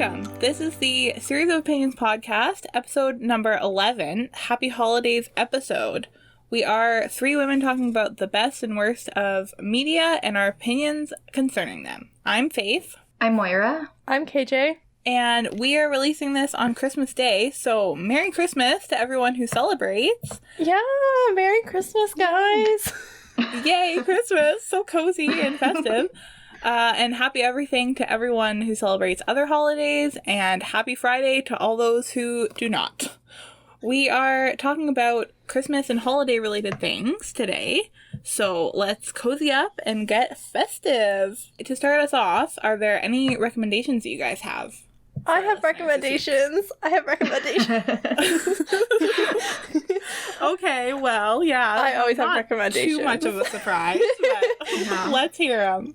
welcome. This is the Series of Opinions podcast, episode number 11, Happy Holidays episode. We are three women talking about the best and worst of media and our opinions concerning them. I'm Faith. I'm Moira. I'm KJ. And we are releasing this on Christmas Day, so Merry Christmas to everyone who celebrates. Yeah, Merry Christmas, guys. Yay, Christmas. So cozy and festive. And happy everything to everyone who celebrates other holidays, and happy Friday to all those who do not. We are talking about Christmas and holiday-related things today, so let's cozy up and get festive. To start us off, are there any recommendations that you guys have? I have recommendations. Okay, well, yeah. I always have recommendations. Too much of a surprise, but let's hear them.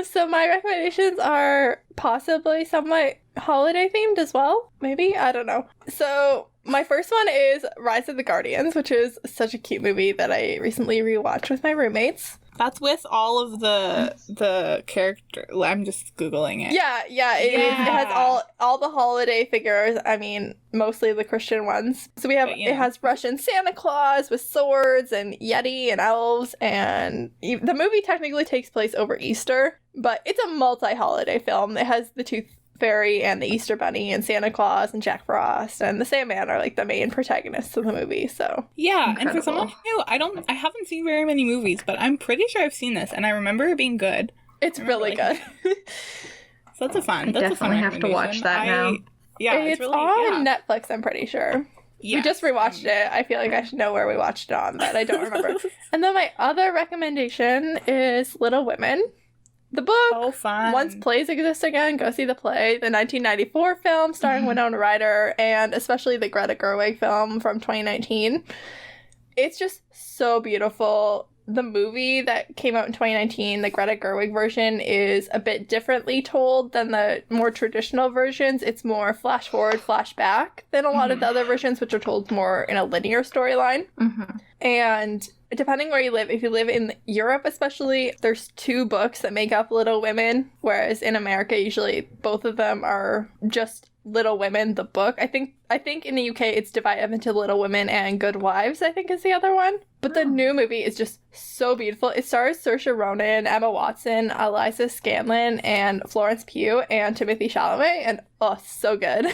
So my recommendations are possibly somewhat holiday themed as well. Maybe? I don't know. So my first one is Rise of the Guardians, which is such a cute movie that I recently rewatched with my roommates. That's with all of the character. I'm just Googling it. Yeah. It has all the holiday figures. I mean, mostly the Christian ones. So we have, it has Russian Santa Claus with swords and Yeti and elves. And the movie technically takes place over Easter, but it's a multi-holiday film. It has the Tooth Fairy and the Easter Bunny and Santa Claus and Jack Frost and the Sandman are like the main protagonists of the movie. So yeah, incredible. And for someone who I haven't seen very many movies, but I'm pretty sure I've seen this and I remember it being good. It's really good. So that's a fun. I definitely have to watch that now. Yeah, it's really, on Netflix. I'm pretty sure. Yes. We just rewatched it. I feel like I should know where we watched it on, but I don't remember. And then my other recommendation is Little Women. The book, fun. Once Plays Exist Again, go see the play. The 1994 film starring Winona Ryder, and especially the Greta Gerwig film from 2019. It's just so beautiful. The movie that came out in 2019, the Greta Gerwig version, is a bit differently told than the more traditional versions. It's more flash forward, flash back than a lot of the other versions, which are told more in a linear storyline. And depending where you live, if you live in Europe especially, there's two books that make up Little Women, whereas in America, usually both of them are just Little Women, the book. I think in the UK it's divided up into Little Women and Good Wives, I think is the other one. But the new movie is just so beautiful. It stars Saoirse Ronan, Emma Watson, Eliza Scanlon, and Florence Pugh, and Timothée Chalamet, and so good.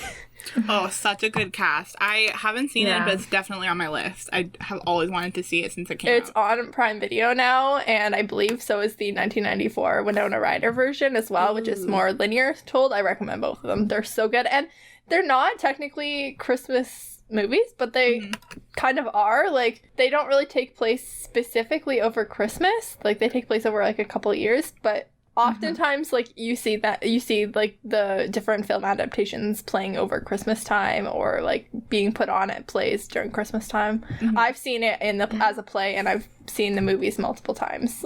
Oh, such a good cast. I haven't seen it, but it's definitely on my list. I have always wanted to see it since it came out. It's on Prime Video now, and I believe so is the 1994 Winona Ryder version as well, which is more linear told. I recommend both of them. They're so good. And they're not technically Christmas movies, but they kind of are. Like, they don't really take place specifically over Christmas. Like, they take place over, like, a couple years, but oftentimes, like, you see like the different film adaptations playing over Christmas time or like being put on at plays during Christmas time. I've seen it as a play, and I've seen the movies multiple times.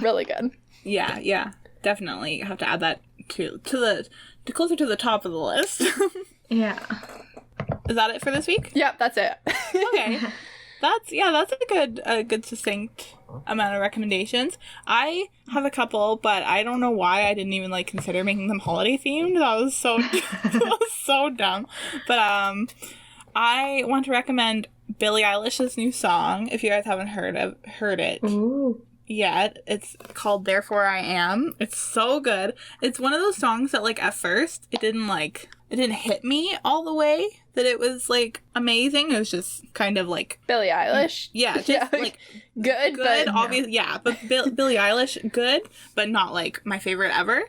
Really good. Yeah, definitely. You have to add that to closer to the top of the list. Yeah. Is that it for this week? Yep, that's it. Okay. That's a good succinct amount of recommendations. I have a couple, but I don't know why I didn't even consider making them holiday themed. That was so dumb. But I want to recommend Billie Eilish's new song. If you guys haven't heard it yet, it's called "Therefore I Am." It's so good. It's one of those songs that at first it didn't hit me all the way that it was amazing. It was just kind of Billie Eilish. Yeah, just good, but obviously, yeah. But Billie Eilish, good, but not my favorite ever.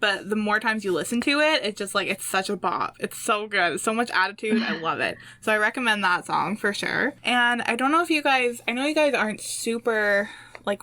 But the more times you listen to it, it's just it's such a bop. It's so good. It's so much attitude. I love it. So I recommend that song for sure. And I don't know if I know you guys aren't super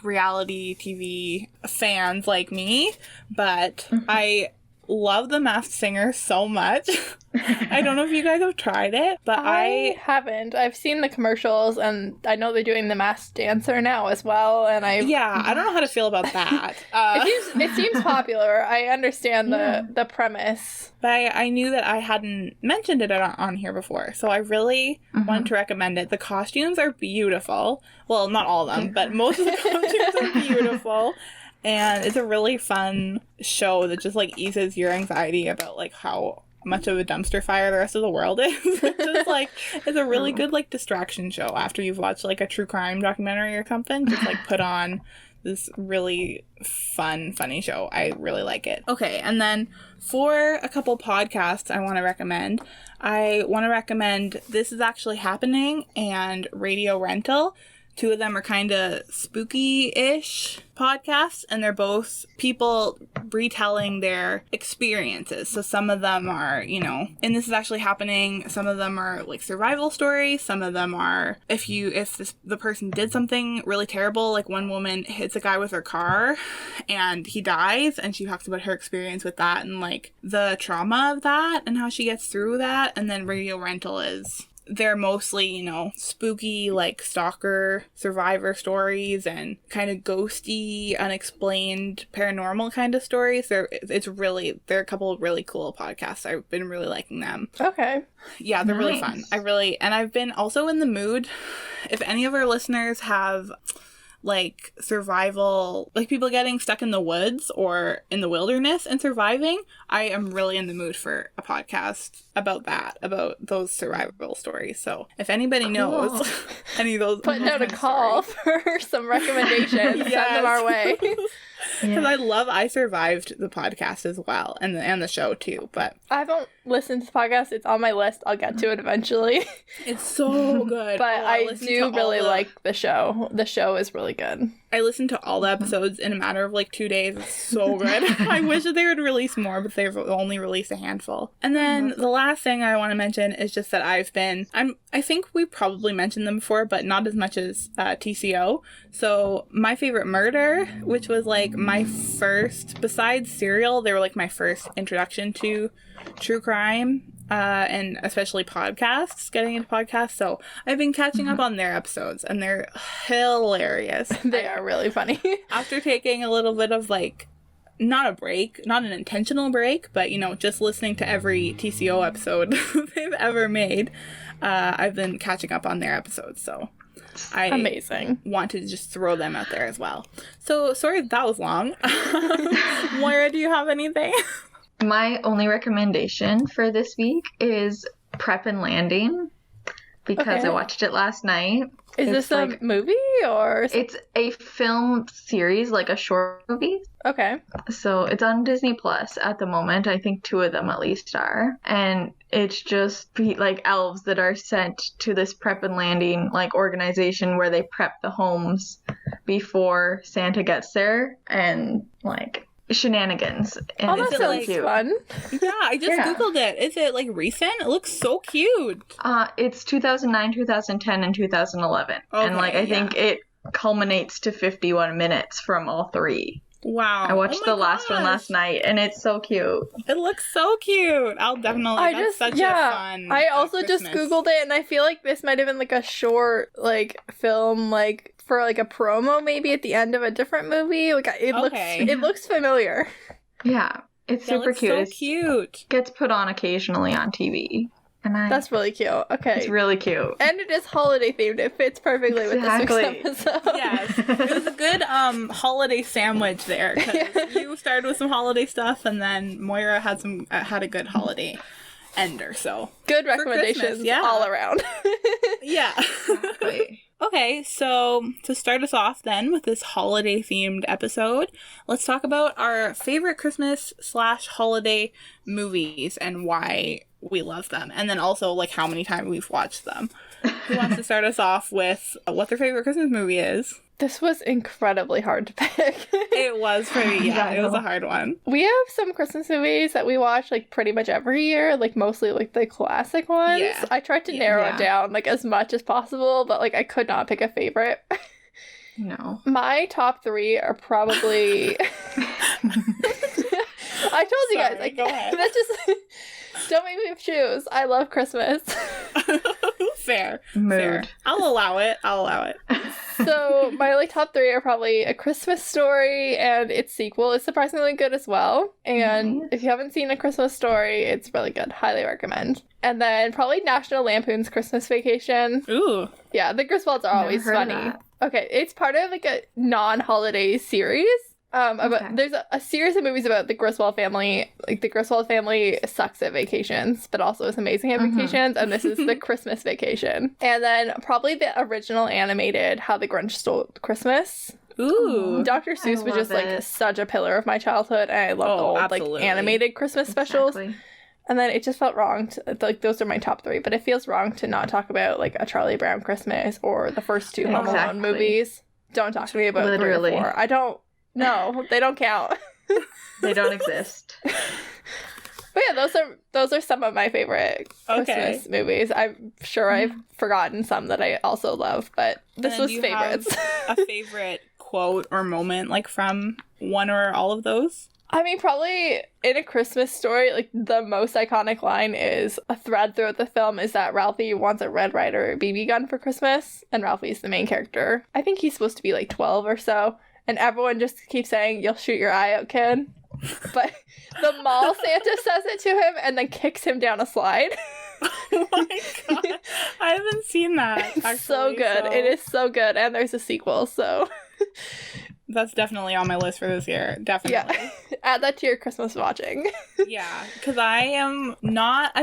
reality TV fans like me, but I love The Masked Singer so much. I don't know if you guys have tried it, but I haven't. I've seen the commercials, and I know they're doing The Masked Dancer now as well, and I don't know how to feel about that. It seems popular. I understand the premise. But I knew that I hadn't mentioned it on here before, so I really wanted to recommend it. The costumes are beautiful. Well, not all of them, but most of the costumes are beautiful. And it's a really fun show that just eases your anxiety about how much of a dumpster fire the rest of the world is. It's just like, it's a really good like distraction show after you've watched like a true crime documentary or something. Just like put on this really funny show. I really like it. Okay, and then for a couple podcasts I want to recommend, This Is Actually Happening and Radio Rental. Two of them are kind of spooky-ish podcasts, and they're both people retelling their experiences. So some of them are, you know, and This Is Actually Happening, some of them are like survival stories, some of them are if the person did something really terrible, like one woman hits a guy with her car and he dies, and she talks about her experience with that and like the trauma of that and how she gets through that. And then Radio Rental they're mostly, you know, spooky, like stalker survivor stories and kind of ghosty, unexplained, paranormal kind of stories. They're a couple of really cool podcasts. I've been really liking them. Okay. Yeah, they're really fun. And I've been also in the mood, if any of our listeners have like survival, like people getting stuck in the woods or in the wilderness and surviving, I am really in the mood for a podcast about those survival stories. So if anybody knows any of those, putting out a call for some recommendations, send them our way. Because I Survived the podcast as well, and the show too. But I haven't listened to the podcast. It's on my list. I'll get to it eventually. It's so good. But I do really like the show. The show is really good. I listened to all the episodes in a matter of like 2 days. It's so good. I wish that they would release more, but they've only released a handful. And then the last thing I want to mention is just that I think we probably mentioned them before, but not as much as TCO. So My Favorite Murder, which was like my first, besides Serial, they were like my first introduction to true crime. And especially podcasts, getting into podcasts. So I've been catching up on their episodes, and they're hilarious. They are really funny. After taking a little bit of like, not a break, not an intentional break, but, you know, just listening to every TCO episode they've ever made, I've been catching up on their episodes. So I want to just throw them out there as well. So sorry that was long. Moira, do you have anything? My only recommendation for this week is Prep and Landing, because I watched it last night. Is this a movie or? It's a film series, like a short movie. Okay. So it's on Disney Plus at the moment. I think 2 of them at least are. And it's just like elves that are sent to this Prep and Landing like organization where they prep the homes before Santa gets there, and like shenanigans. And that sounds cute. Fun. Yeah, I just Googled it. Is it like recent? It looks so cute. It's 2009, 2010, and 2011. Okay, and like I think it culminates to 51 minutes from all 3. Wow. I watched the last one last night, and it's so cute. It looks so cute. I'll definitely, that's such a fun I also Christmas. just Googled it, and I feel like this might have been like a short like film, like for like a promo maybe at the end of a different movie. Like it looks familiar. Yeah, it's super cute. So cute. Gets put on occasionally on TV. And that's really cute. Okay. It's really cute. And it is holiday themed. It fits perfectly with this week's episode. Yes. It was a good holiday sandwich there. Because you started with some holiday stuff, and then Moira had a good holiday ender. So good recommendations all around. Yeah. Exactly. Okay, so to start us off then with this holiday-themed episode, let's talk about our favorite Christmas/holiday movies and why we love them. And then also, like, how many times we've watched them. Who wants to start us off with what their favorite Christmas movie is? This was incredibly hard to pick. It was pretty, it was a hard one. We have some Christmas movies that we watch, like, pretty much every year, like, mostly, like, the classic ones. Yeah. I tried to narrow it down, like, as much as possible, but, like, I could not pick a favorite. No. My top 3 are probably... I told you guys, like, go ahead. That's just... Don't make me choose. I love Christmas. Fair. Mood. Fair. I'll allow it. So my like top 3 are probably A Christmas Story, and its sequel is surprisingly good as well. And if you haven't seen A Christmas Story, it's really good. Highly recommend. And then probably National Lampoon's Christmas Vacation. Ooh. Yeah, the Griswolds are always funny. Okay, it's part of like a non-holiday series. There's a series of movies about the Griswold family. Like, the Griswold family sucks at vacations, but also is amazing at vacations, and this is the Christmas Vacation. And then probably the original animated How the Grinch Stole Christmas. Ooh. Dr. Seuss was just, like, such a pillar of my childhood, and I love the old, absolutely. like, animated Christmas specials. And then it just felt wrong to, like, those are my top 3, but it feels wrong to not talk about, like, A Charlie Brown Christmas or the first 2 Home Alone movies. Don't talk to me about 3 or 4. I don't, no, they don't count. They don't exist. But yeah, those are some of my favorite Christmas movies. I'm sure I've forgotten some that I also love, but this was favorites. A favorite quote or moment, like, from one or all of those? I mean, probably in A Christmas Story, like, the most iconic line is a thread throughout the film is that Ralphie wants a Red Ryder BB gun for Christmas, and Ralphie's the main character. I think he's supposed to be, like, 12 or so, and everyone just keeps saying, "You'll shoot your eye out, kid." But the mall Santa says it to him and then kicks him down a slide. Oh my god. I haven't seen that. It's actually, so good. It is so good, and there's a sequel, so... That's definitely on my list for this year. Definitely. Yeah. Add that to your Christmas watching. Yeah, because I am not.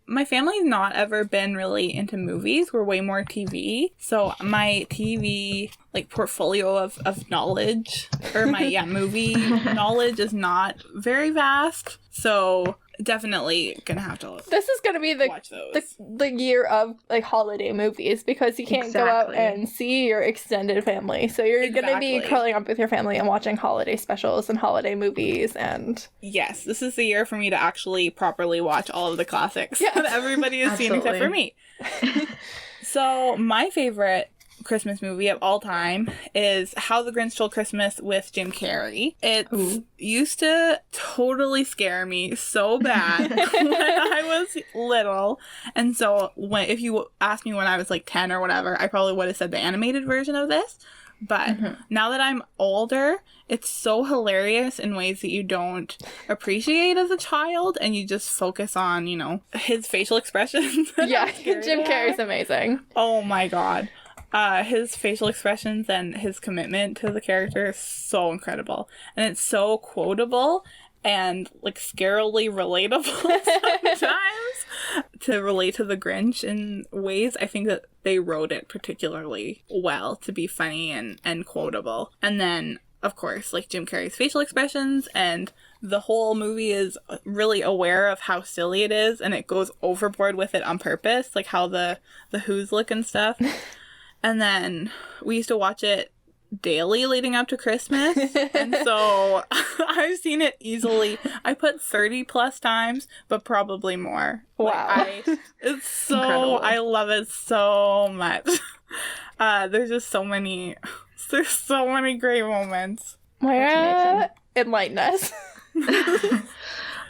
My family's not ever been really into movies. We're way more TV. So my TV like portfolio of knowledge, or my movie knowledge is not very vast. So definitely gonna have to. This is gonna be watch those. the year of like holiday movies, because you can't go out and see your extended family, so you're gonna be curling up with your family and watching holiday specials and holiday movies. And yes, this is the year for me to actually properly watch all of the classics that everybody has seen except for me. So my favorite Christmas movie of all time is How the Grinch Stole Christmas with Jim Carrey. It used to totally scare me so bad when I was little, and so if you asked me when I was like 10 or whatever, I probably would have said the animated version of this. But now that I'm older, it's so hilarious in ways that you don't appreciate as a child, and you just focus on, you know, his facial expressions. Yeah, Jim Carrey's amazing. Oh my god. His facial expressions and his commitment to the character is so incredible. And it's so quotable and, like, scarily relatable sometimes to relate to the Grinch in ways. I think that they wrote it particularly well to be funny and quotable. And then, of course, like, Jim Carrey's facial expressions, and the whole movie is really aware of how silly it is, and it goes overboard with it on purpose, like how the Who's look and stuff. And then we used to watch it daily leading up to Christmas. And so I've seen it easily. I put 30 plus times, but probably more. Wow. It's so, incredible. I love it so much. There's so many great moments. Moira, enlighten us.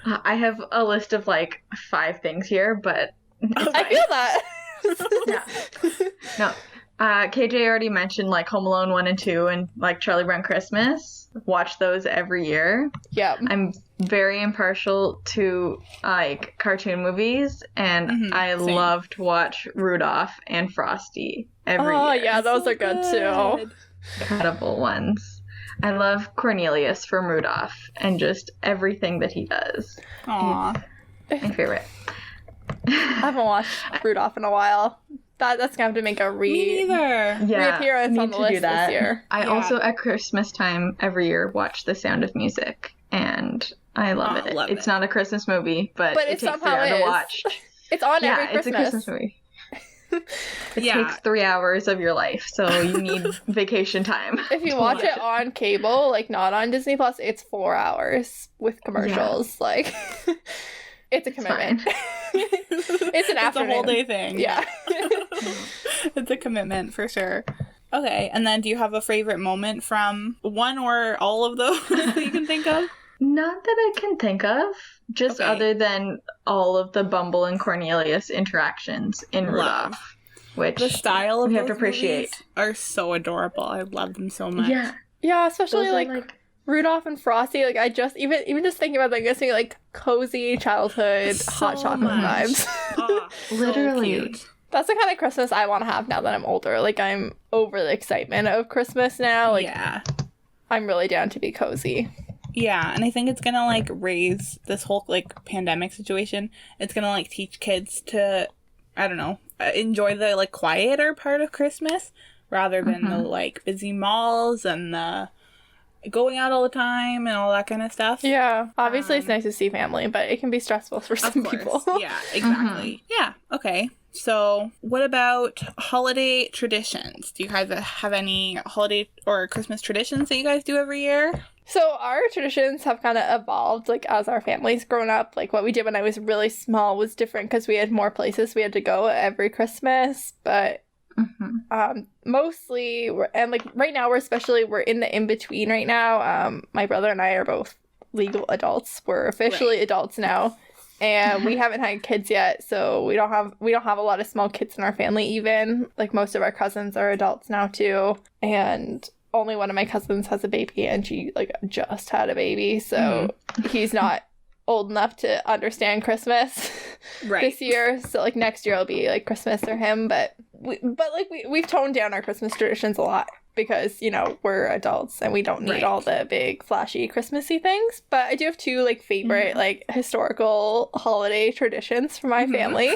I have a list of like 5 things here, but I feel that. No. KJ already mentioned like Home Alone 1 and 2 and like Charlie Brown Christmas. Watch those every year. Yeah. I'm very impartial to like cartoon movies, and I love to watch Rudolph and Frosty every year. Oh yeah, those are good too. Incredible ones. I love Cornelius from Rudolph and just everything that he does. Aww. My favorite. I haven't watched Rudolph in a while. That's gonna have to make a reappearance on the list this year. I also at Christmas time every year watch The Sound of Music, and I love it. It's not a Christmas movie, but it takes 3 hours to watch. It's on every Christmas. It's a Christmas movie. It takes 3 hours of your life, so you need vacation time. If you watch it on cable, like not on Disney Plus, it's 4 hours with commercials. Yeah. Like, it's a commitment. It's an afternoon. It's a whole day thing. Yeah. It's a commitment for sure. Okay, and then do you have a favorite moment from one or all of those that you can think of? Not that I can think of. Just other than all of the Bumble and Cornelius interactions in Rudolph. Which the style of we have to appreciate are so adorable. I love them so much. Yeah, especially like Rudolph and Frosty. Like, I just even just thinking about them gives me like cozy childhood hot chocolate vibes. Oh, literally. So cute. That's the kind of Christmas I want to have now that I'm older. Like, I'm over the excitement of Christmas now. Like, I'm really down to be cozy. Yeah, and I think it's gonna, like, raise this whole, like, pandemic situation. It's gonna, like, teach kids to, I don't know, enjoy the, like, quieter part of Christmas rather than the, like, busy malls and the going out all the time and all that kind of stuff. Yeah, obviously it's nice to see family, but it can be stressful for some people. Yeah, exactly. Yeah, okay. So, what about holiday traditions? Do you guys have any holiday or Christmas traditions that you guys do every year? So our traditions have kind of evolved, like, as our family's grown up. Like, what we did when I was really small was different because we had more places we had to go every Christmas. But mostly, and, like, right now we're in the in-between right now. My brother and I are both legal adults. We're officially adults now. And we haven't had kids yet, so we don't have a lot of small kids in our family even. Like, most of our cousins are adults now too. And only one of my cousins has a baby, and she, like, just had a baby, so he's not old enough to understand Christmas this year. So, like, next year will be, like, Christmas for him, but we've toned down our Christmas traditions a lot because, you know, we're adults and we don't need all the big flashy Christmassy things. But I do have two, like, favorite like historical holiday traditions for my family.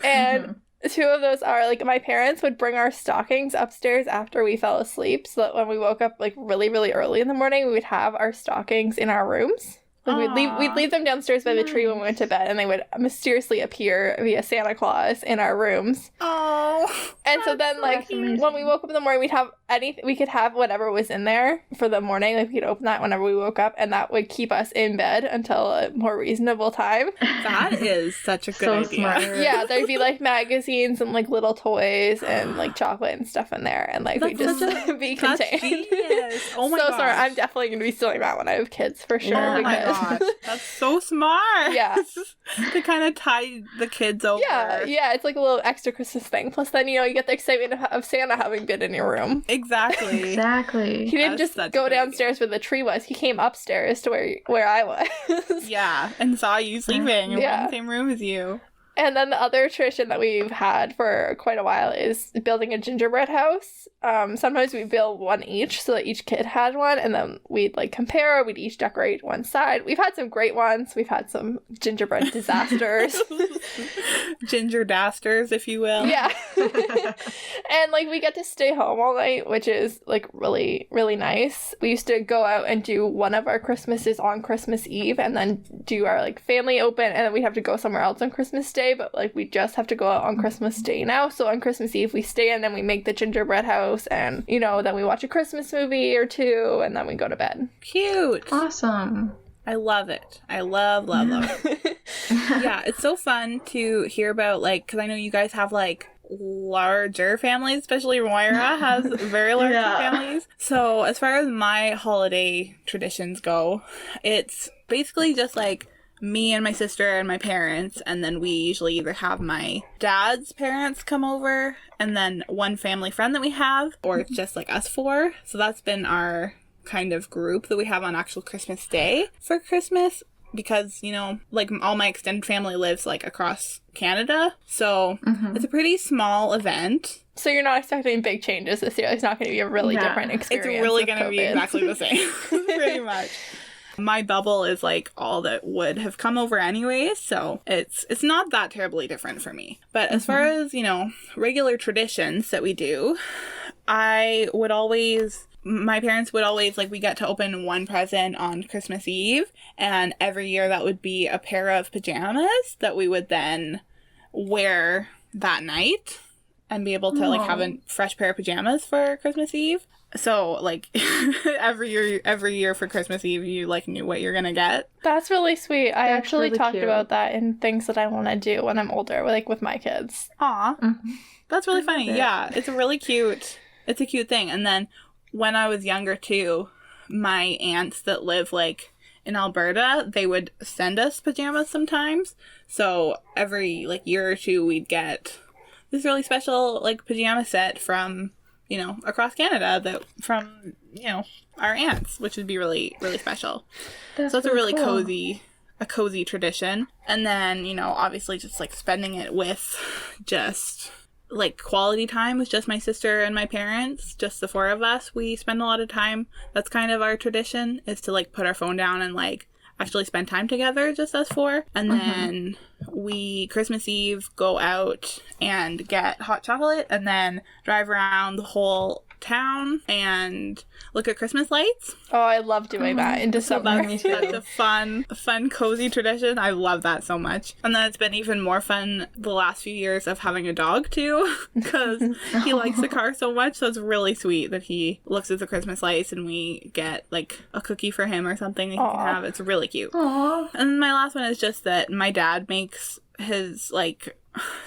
And two of those are, like, my parents would bring our stockings upstairs after we fell asleep, so that when we woke up, like, really, really early in the morning, we would have our stockings in our rooms. Like, we'd leave them downstairs by the tree when we went to bed, and they would mysteriously appear via Santa Claus in our rooms. Oh. And so then, like, when we woke up in the morning, we could have whatever was in there for the morning. Like, we could open that whenever we woke up, and that would keep us in bed until a more reasonable time. That is such a good idea. Smart. Yeah, there'd be, like, magazines and, like, little toys and, like, chocolate and stuff in there, and, like, we'd just be contained. Genius. Oh my so gosh. sorry, I'm definitely going to be stealing that when I have kids for sure. Oh my because... gosh, that's so smart. Yeah. To kind of tie the kids over. Yeah, it's like a little extra Christmas thing. Plus, then, you know, you get the excitement of Santa having been in your room. Exactly. Exactly. He didn't just go downstairs where the tree was. He came upstairs to where I was. Yeah, and saw you sleeping in the same room as you. And then the other tradition that we've had for quite a while is building a gingerbread house. Sometimes we build one each so that each kid had one, and then we'd, like, compare. We'd each decorate one side. We've had some great ones. We've had some gingerbread disasters. Ginger dasters, if you will. Yeah. And, like, we get to stay home all night, which is, like, really, really nice. We used to go out and do one of our Christmases on Christmas Eve, and then do our, like, family open, and then we'd have to go somewhere else on Christmas Day. But, like, we just have to go out on Christmas Day now. So on Christmas Eve, we stay in and we make the gingerbread house, and, you know, then we watch a Christmas movie or two, and then we go to bed. Cute. Awesome. I love it. I love it. Yeah, it's so fun to hear about, like, because I know you guys have, like, larger families, especially Moira has very large families. So as far as my holiday traditions go, it's basically just, like, me and my sister and my parents, and then we usually either have my dad's parents come over and then one family friend that we have, or it's just, like, us four. So that's been our kind of group that we have on actual Christmas Day for Christmas, because, you know, like, all my extended family lives, like, across Canada, so it's a pretty small event. So you're not expecting big changes this year. It's not going to be a really different experience. It's really going to be exactly the same. Pretty much. My bubble is, like, all that would have come over anyways, so it's not that terribly different for me. But as far as, you know, regular traditions that we do, my parents would always, like, we get to open one present on Christmas Eve, and every year that would be a pair of pajamas that we would then wear that night and be able to, like, have a fresh pair of pajamas for Christmas Eve. So, like, every year for Christmas Eve, you, like, knew what you're gonna get. That's really sweet. I actually really talked cute. about that in things that I want to do when I'm older, like, with my kids. Aw. That's really funny. Yeah, it's a cute thing. And then when I was younger, too, my aunts that live, like, in Alberta, they would send us pajamas sometimes. So every, like, year or two, we'd get this really special, like, pajama set from, you know, across Canada from, you know, our aunts, which would be really, really special. So it's a really cool. cozy tradition. And then, you know, obviously just, like, spending it with just like quality time with just my sister and my parents, just the four of us. We spend a lot of time. That's kind of our tradition, is to like put our phone down and like actually spend time together, just us four. And then we Christmas Eve go out and get hot chocolate and then drive around the whole town and look at Christmas lights. Oh, I love doing that in December. That's such a fun, cozy tradition. I love that so much. And then it's been even more fun the last few years of having a dog too, because he likes the car so much. So it's really sweet that he looks at the Christmas lights and we get like a cookie for him or something that he can have. It's really cute. Aww. And my last one is just that my dad makes his like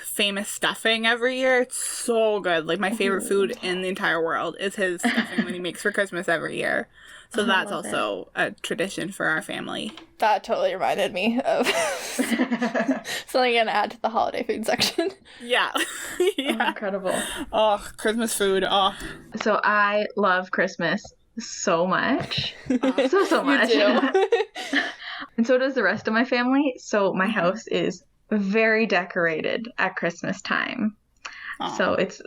famous stuffing every year. It's so good. Like my favorite food in the entire world is his stuffing that he makes for Christmas every year. So that's also a tradition for our family. That totally reminded me of something I'm gonna add to the holiday food section. Yeah. Yeah. Oh, incredible. Oh, Christmas food. Oh. So I love Christmas so much. So much. You do. And so does the rest of my family. So my house is very decorated at Christmas time. Aww. So it's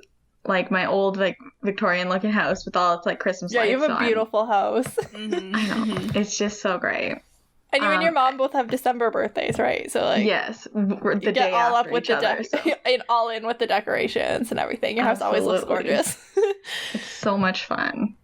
like my old like Victorian looking house with all its like Christmas lights. Yeah, you have a beautiful house. Mm-hmm. I know. It's just so great. And you and your mom both have December birthdays, right? So like yes, the you day get all after up with each the other, so and all in with the decorations and everything. Your house always looks Absolutely. gorgeous. it's so much fun.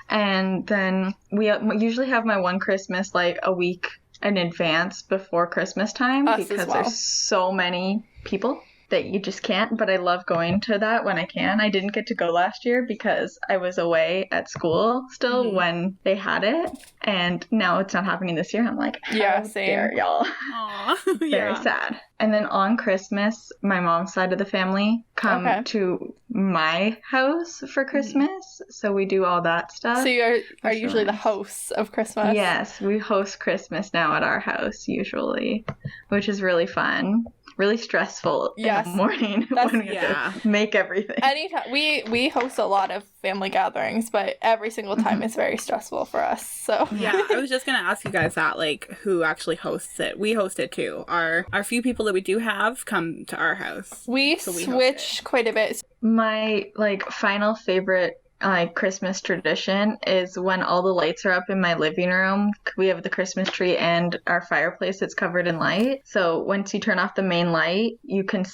And then we usually have my one Christmas like a week in advance before Christmas time Us as because well. there's so many people that you just can't. But I love going to that when I can. I didn't get to go last year because I was away at school still when they had it, and now it's not happening this year. I'm like, Yeah, how same. dare y'all. Aw. Very Yeah. sad. And then on Christmas, my mom's side of the family come to my house for Christmas, so we do all that stuff. So you are Which usually the nice. hosts of Christmas. Yes, we host Christmas now at our house usually, which is really fun. Really stressful Yes. in the morning That's- when we have to make everything. Anytime we host a lot of family gatherings, but every single time it's very stressful for us. So Yeah, I was just gonna ask you guys that, like, who actually hosts it. We host it too. Our few people that we do have come to our house. we So we host switch quite a bit. My like final favorite like Christmas tradition is when all the lights are up in my living room. We have the Christmas tree and our fireplace that's covered in light. So once you turn off the main light, it's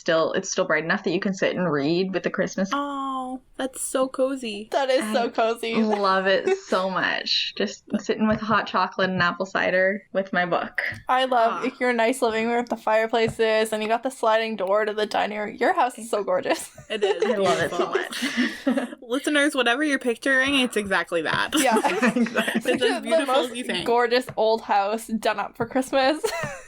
still bright enough that you can sit and read with the Christmas. Oh, that's so cozy. That is so cozy. Love it so much. Just sitting with hot chocolate and apple cider with my book. I love your nice living room with the fireplaces, and you got the sliding door to the dining room. Your house is so gorgeous. It is. I love it so beautiful. much. Listeners, whatever you're picturing, it's exactly that. Yeah. Exactly. It's as The beautiful most as you think. gorgeous old house done up for Christmas.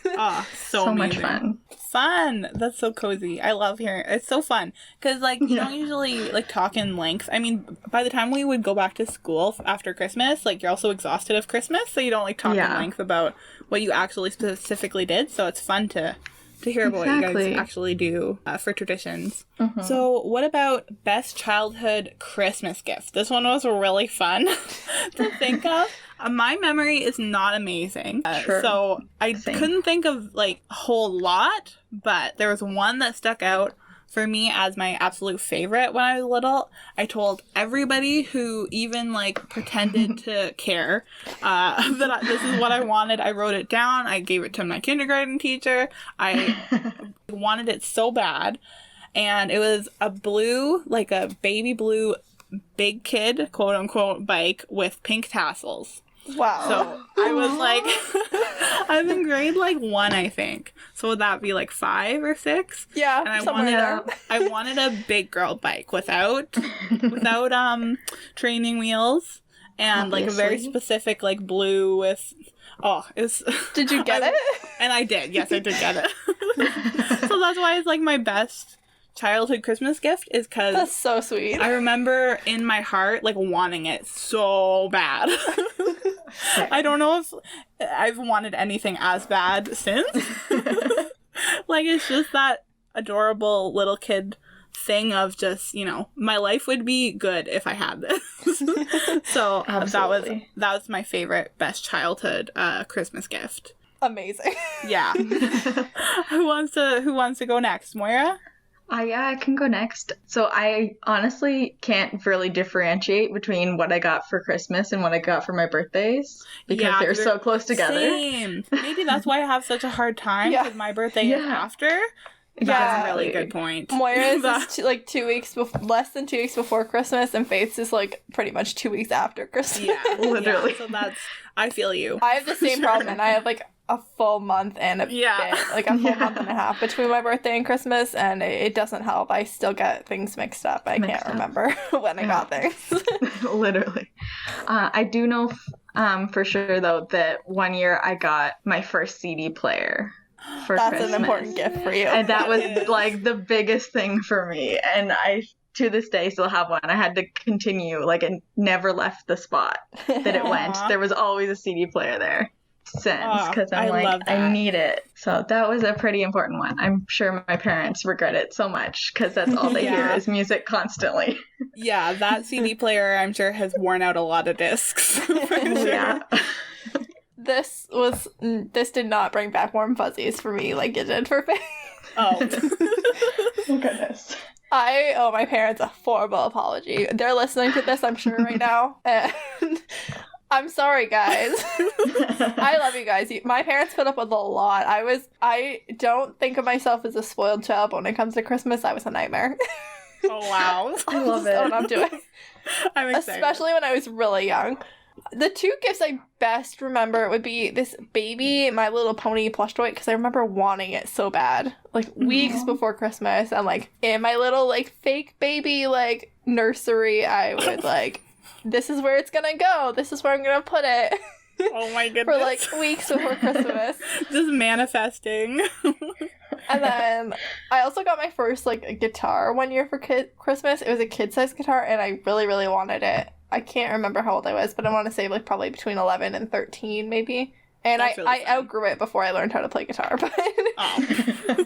Oh, so So much amazing. fun. Fun. That's so cozy. I love hearing it. It's so fun because like you don't usually like talk in length. I mean, by the time we would go back to school after Christmas, like you're also exhausted of Christmas, so you don't like talk in Yeah. length about what you actually specifically did. So it's fun to hear about what you Exactly. guys actually do for traditions. So what about best childhood Christmas gift? This one was really fun to think of. My memory is not amazing. Sure. So I Same. couldn't think of like a whole lot, but there was one that stuck out for me as my absolute favorite when I was little. I told everybody who even like pretended to care that this is what I wanted. I wrote it down. I gave it to my kindergarten teacher. I wanted it so bad. And it was a blue, like a baby blue big kid, quote unquote, bike with pink tassels. Wow. So I was like, I'm in grade like 1, I think. So would that be like 5 or 6? yeah, And I somewhere wanted there. I wanted a big girl bike without training wheels and like a very Obviously. specific like blue with it was Did you get it? and I did. Yes, I did get it. So that's why it's like my best childhood Christmas gift is because That's so sweet. I remember in my heart, like, wanting it so bad. I don't know if I've wanted anything as bad since. Like, it's just that adorable little kid thing of just, my life would be good if I had this. So Absolutely. that was my favorite, best childhood Christmas gift. Amazing. Yeah. Who wants to go next? Moira? Yeah, I can go next. So I honestly can't really differentiate between what I got for Christmas and what I got for my birthdays because Yeah, they're so close together. Same. Maybe that's why I have such a hard time Yeah. with my birthday is Yeah. after. That's a really good point. Moira's is like 2 weeks less than 2 weeks before Christmas, and Faith's is like pretty much 2 weeks after Christmas. Yeah, Literally. Yeah, so I feel you. I have the same problem, and I have like a full month and a bit, like a full month and a half between my birthday and Christmas, and it doesn't help. I still get things mixed up. I can't remember when I got things. Literally. I do know for sure, though, that one year I got my first CD player for That's Christmas. an important gift for you. And that was like the biggest thing for me. And I, to this day, still have one. I had to continue, like it never left the spot that it went. There was always a CD player there since because I'm like, I need it. So that was a pretty important one. I'm sure my parents regret it so much because that's all they hear is music constantly. Yeah, that CD player I'm sure has worn out a lot of discs. Yeah. This did not bring back warm fuzzies for me like it did for Faith. Oh. Oh goodness. I owe my parents a horrible apology. They're listening to this, I'm sure, right now. And I'm sorry, guys. I love you guys. My parents put up with a lot. I don't think of myself as a spoiled child, but when it comes to Christmas, I was a nightmare. Oh, wow. I love That's it. what I'm doing. I'm excited. Especially when I was really young. The two gifts I best remember would be this baby My Little Pony plush toy, because I remember wanting it so bad. Like, weeks before Christmas, and, like, in my little, like, fake baby, like, nursery, I would, like, this is where it's gonna go. This is where I'm gonna put it. Oh my goodness. For, like, weeks before Christmas. Just manifesting. And then I also got my first, like, guitar one year for Christmas. It was a kid-sized guitar, and I really, really wanted it. I can't remember how old I was, but I want to say, like, probably between 11 and 13, maybe. And That's really I outgrew it before I learned how to play guitar, but... Oh.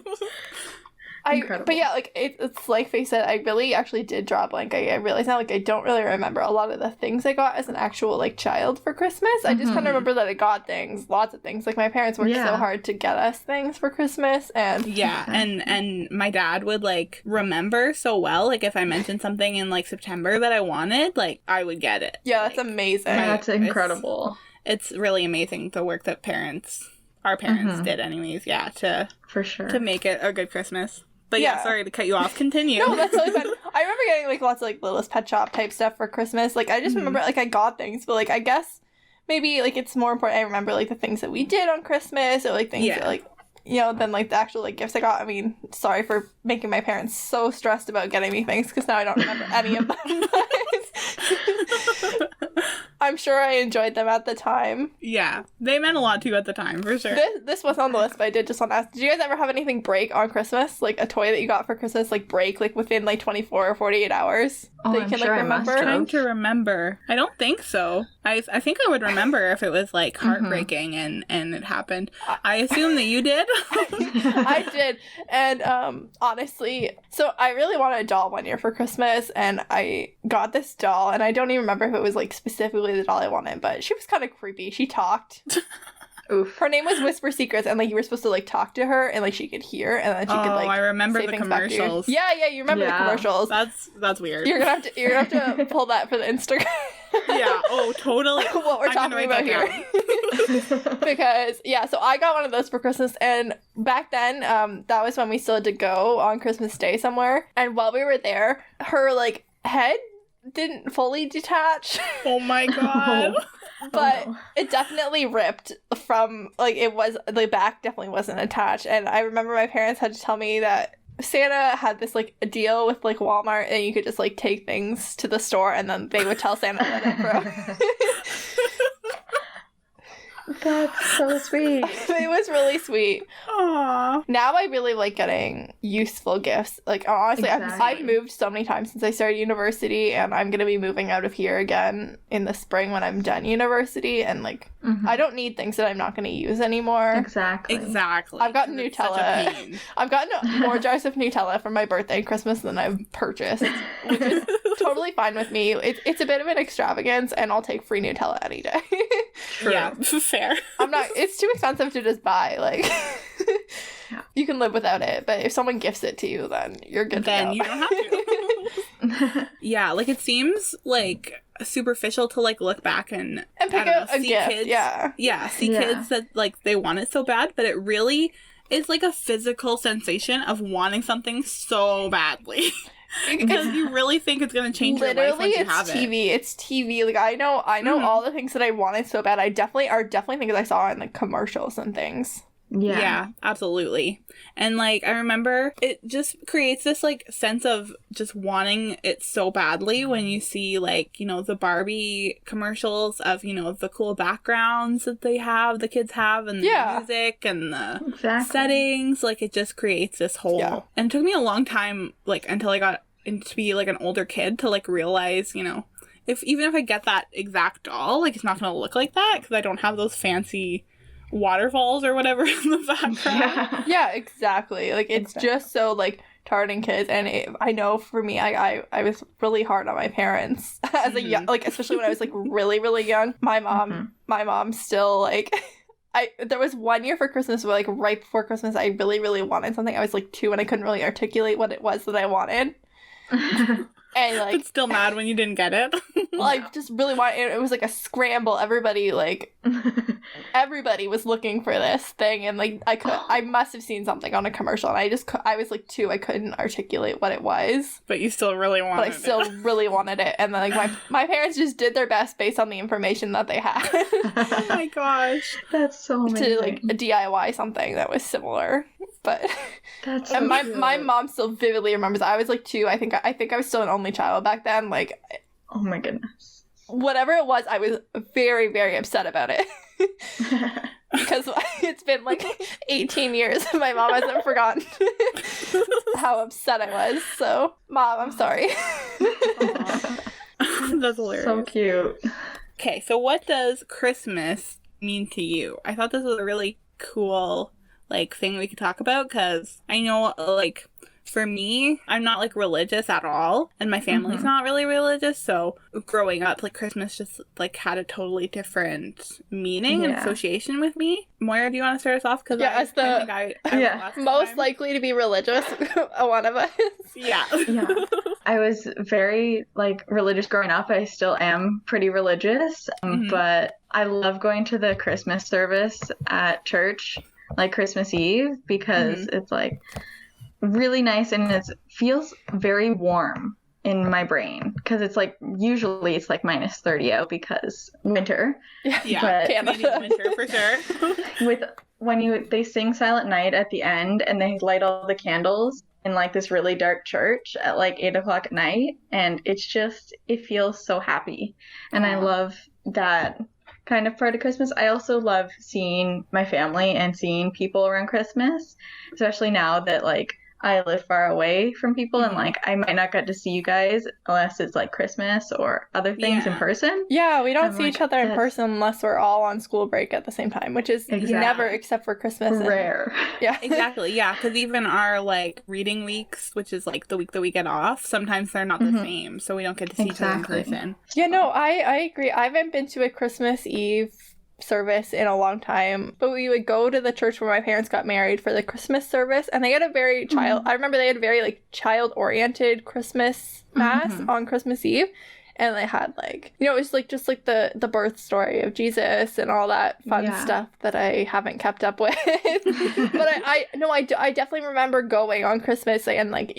Incredible. But yeah, like, it's like Faye said, I really actually did draw a blank. I realized now, like, I don't really remember a lot of the things I got as an actual, like, child for Christmas. I just kind of remember that I got things, lots of things. Like, my parents worked so hard to get us things for Christmas, and... Yeah, and my dad would, like, remember so well. Like, if I mentioned something in, like, September that I wanted, like, I would get it. Yeah, that's like, amazing. That's incredible. It's really amazing the work that our parents did anyways, for sure, to make it a good Christmas. But yeah, sorry to cut you off. Continue. No, that's totally fine. I remember getting, like, lots of, like, Littlest Pet Shop type stuff for Christmas. Like, I just remember, like, I got things, but, like, I guess maybe, like, it's more important I remember, like, the things that we did on Christmas, or, like, things that, like, you know, than, like, the actual, like, gifts I got. I mean, sorry for making my parents so stressed about getting me things, because now I don't remember any of them. I'm sure I enjoyed them at the time. Yeah, they meant a lot to you at the time, for sure. This was on the list, but I did just want to ask, did you guys ever have anything break on Christmas? Like, a toy that you got for Christmas, like, break, like, within, like, 24 or 48 hours? Oh, that you I'm can, sure like, I must remember? have. Trying to remember. I don't think so. I think I would remember if it was, like, heartbreaking and it happened. I assume that you did. I did. And honestly, so I really wanted a doll one year for Christmas, and I got this doll, and I don't even remember if it was, like, specifically the doll I wanted, but she was kind of creepy. She talked. Oof. Her name was Whisper Secrets, and, like, you were supposed to, like, talk to her, and, like, she could hear, and then she could, like, I remember say the things back to you. commercials. Yeah, you remember the commercials. That's weird. You're gonna have to pull that for the Instagram. Yeah. Oh, totally. What we're talking about here. Because so I got one of those for Christmas, and back then, that was when we still had to go on Christmas Day somewhere. And while we were there, her, like, head didn't fully detach. Oh my god. But it definitely ripped from, like, it was, the back definitely wasn't attached. And I remember my parents had to tell me that Santa had this, like, a deal with, like, Walmart, and you could just, like, take things to the store, and then they would tell Santa that it broke. That's so sweet. It was really sweet. Aww. Now I really like getting useful gifts. Like, honestly, Exactly. I've moved so many times since I started university, and I'm going to be moving out of here again in the spring when I'm done university, and, like, I don't need things that I'm not going to use anymore. Exactly. I've gotten Nutella. I've gotten more jars of Nutella for my birthday and Christmas than I've purchased, which is totally fine with me. It's a bit of an extravagance, and I'll take free Nutella any day. Yeah, fair. It's too expensive to just buy, like... You you can live without it, but if someone gifts it to you, then you're good Then to you go. don't have to. Yeah, like it seems like superficial to like look back and And pick I don't out know, a see gift, kids. yeah. Yeah, see Yeah. kids that like they want it so bad, but it really is like a physical sensation of wanting something so badly. Because you really think it's going to change your life Literally, once you it's have it. TV. It's TV. Like I know all the things that I wanted so bad. I definitely things I saw in like commercials and things. Yeah, absolutely. And like I remember it just creates this like sense of just wanting it so badly when you see like, you know, the Barbie commercials of, you know, the cool backgrounds that the kids have and the music and the settings. Like it just creates this whole and it took me a long time like until I got to be like an older kid to like realize, you know, even if I get that exact doll, like it's not going to look like that because I don't have those fancy waterfalls or whatever in the background. Yeah, exactly. Like it's just so like targeting kids, and I know for me, I was really hard on my parents as a young, like especially when I was like really really young. My mom still like. There was one year for Christmas where like right before Christmas I really really wanted something. I was like 2 and I couldn't really articulate what it was that I wanted. And like but still mad when you didn't get it. I just really wanted it was like a scramble. Everybody was looking for this thing, and like I must have seen something on a commercial, and I was like 2, I couldn't articulate what it was, but you still really wanted it. But I still really wanted it, and then like my parents just did their best based on the information that they had. Oh my gosh, that's so amazing. To like a DIY something that was similar. But that's so and my mom still vividly remembers. I was like 2. I think I was still an only child back then. Like, oh my goodness. Whatever it was, I was very very upset about it. Because it's been like 18 years and my mom hasn't forgotten how upset I was. So, Mom, I'm sorry. That's hilarious. So cute. Okay, so what does Christmas mean to you? I thought this was a really cool like thing we could talk about because I know like for me, I'm not like religious at all and my family's not really religious, so growing up like Christmas just like had a totally different meaning and association with me. Moira, do you want to start us off? Because as the most likely to be religious one of us. Yeah. I was very like religious growing up. I still am pretty religious, but I love going to the Christmas service at church, like Christmas Eve, because it's like really nice and it feels very warm in my brain because it's like usually it's like minus 30 out because winter. Yeah, Canadian winter for sure. They sing Silent Night at the end and they light all the candles in like this really dark church at like 8:00 at night, and it feels so happy, and I love that kind of part of Christmas. I also love seeing my family and seeing people around Christmas, especially now that like I live far away from people and like I might not get to see you guys unless it's like Christmas or other things in person. Yeah, we don't see each other in person unless we're all on school break at the same time, which is never except for Christmas. Rare. Yeah. Exactly, yeah, because even our like reading weeks, which is like the week that we get off, sometimes they're not the same, so we don't get to see each other in person. Yeah, no, I agree. I haven't been to a Christmas Eve service in a long time, but we would go to the church where my parents got married for the Christmas service, and they had a very I remember they had a very like child oriented Christmas mass on Christmas Eve, and they had like, you know, it was like just like the birth story of Jesus and all that fun stuff that I haven't kept up with. But I definitely remember going on Christmas, and like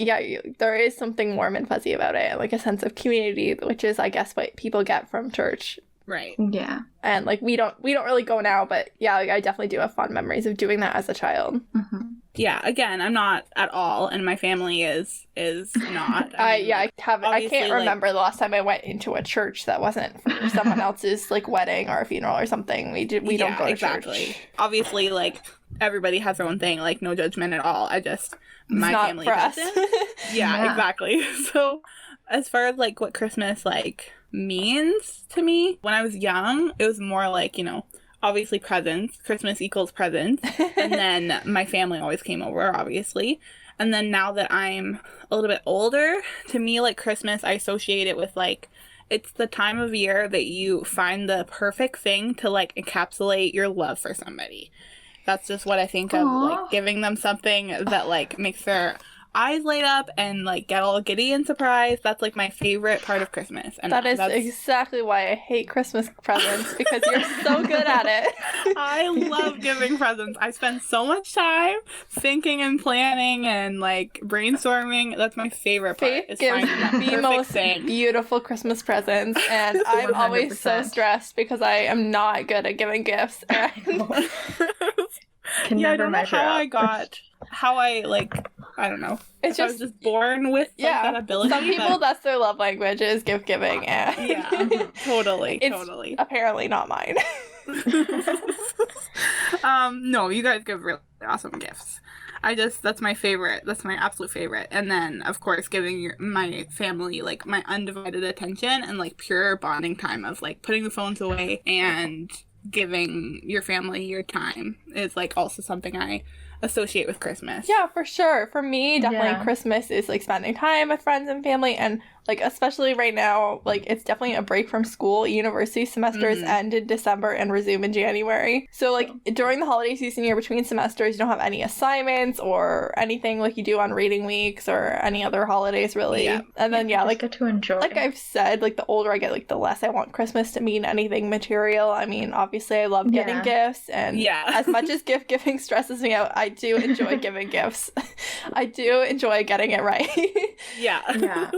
there is something warm and fuzzy about it, like a sense of community, which is I guess what people get from church. Right. Yeah. And like we don't really go now, but yeah, like, I definitely do have fond memories of doing that as a child. Yeah, again, I'm not at all, and my family is not. I can't remember the last time I went into a church that wasn't for someone else's like wedding or a funeral or something. We don't go to church. Obviously, like everybody has their own thing, like no judgment at all. My family doesn't. Yeah, exactly. So as far as like what Christmas like means to me, when I was young, it was more like, you know, obviously presents. Christmas equals presents. And then my family always came over, obviously. And then now that I'm a little bit older, to me, like Christmas, I associate it with like, it's the time of year that you find the perfect thing to like encapsulate your love for somebody. That's just what I think of, Aw. like, giving them something that, like, makes their eyes light up and, like, get all giddy and surprised. That's, like, my favorite part of Christmas. And That is that's... exactly why I hate Christmas presents, because you're so good at it. I love giving presents. I spend so much time thinking and planning and, like, brainstorming. That's my favorite part. Faith Is gives finding that the perfect most thing. beautiful Christmas presents, and I'm always so 100%. stressed because I am not good at giving gifts. And Can Yeah, I never don't know measure how I don't know. It's If I was just born with like, that ability. some people, that's their love language, is gift giving, and Yeah, totally, it's totally. apparently not mine. No, you guys give really awesome gifts. That's my favorite. That's my absolute favorite. And then, of course, giving my family, like, my undivided attention and, like, pure bonding time of, like, putting the phones away and giving your family your time is, like, also something I associate with Christmas. Yeah, for sure. For me, definitely Yeah. Christmas is like spending time with friends and family, and like especially right now, like it's definitely a break from school. University semesters end in December and resume in January. So like during the holiday season, you're between semesters, you don't have any assignments or anything like you do on reading weeks or any other holidays really. Yeah. And then Just like get to enjoy. like I've said, like the older I get, like the less I want Christmas to mean anything material. I mean, obviously I love getting gifts, and Yeah. as much as gift giving stresses me out, I do enjoy giving gifts. I do enjoy getting it right. Yeah. Yeah.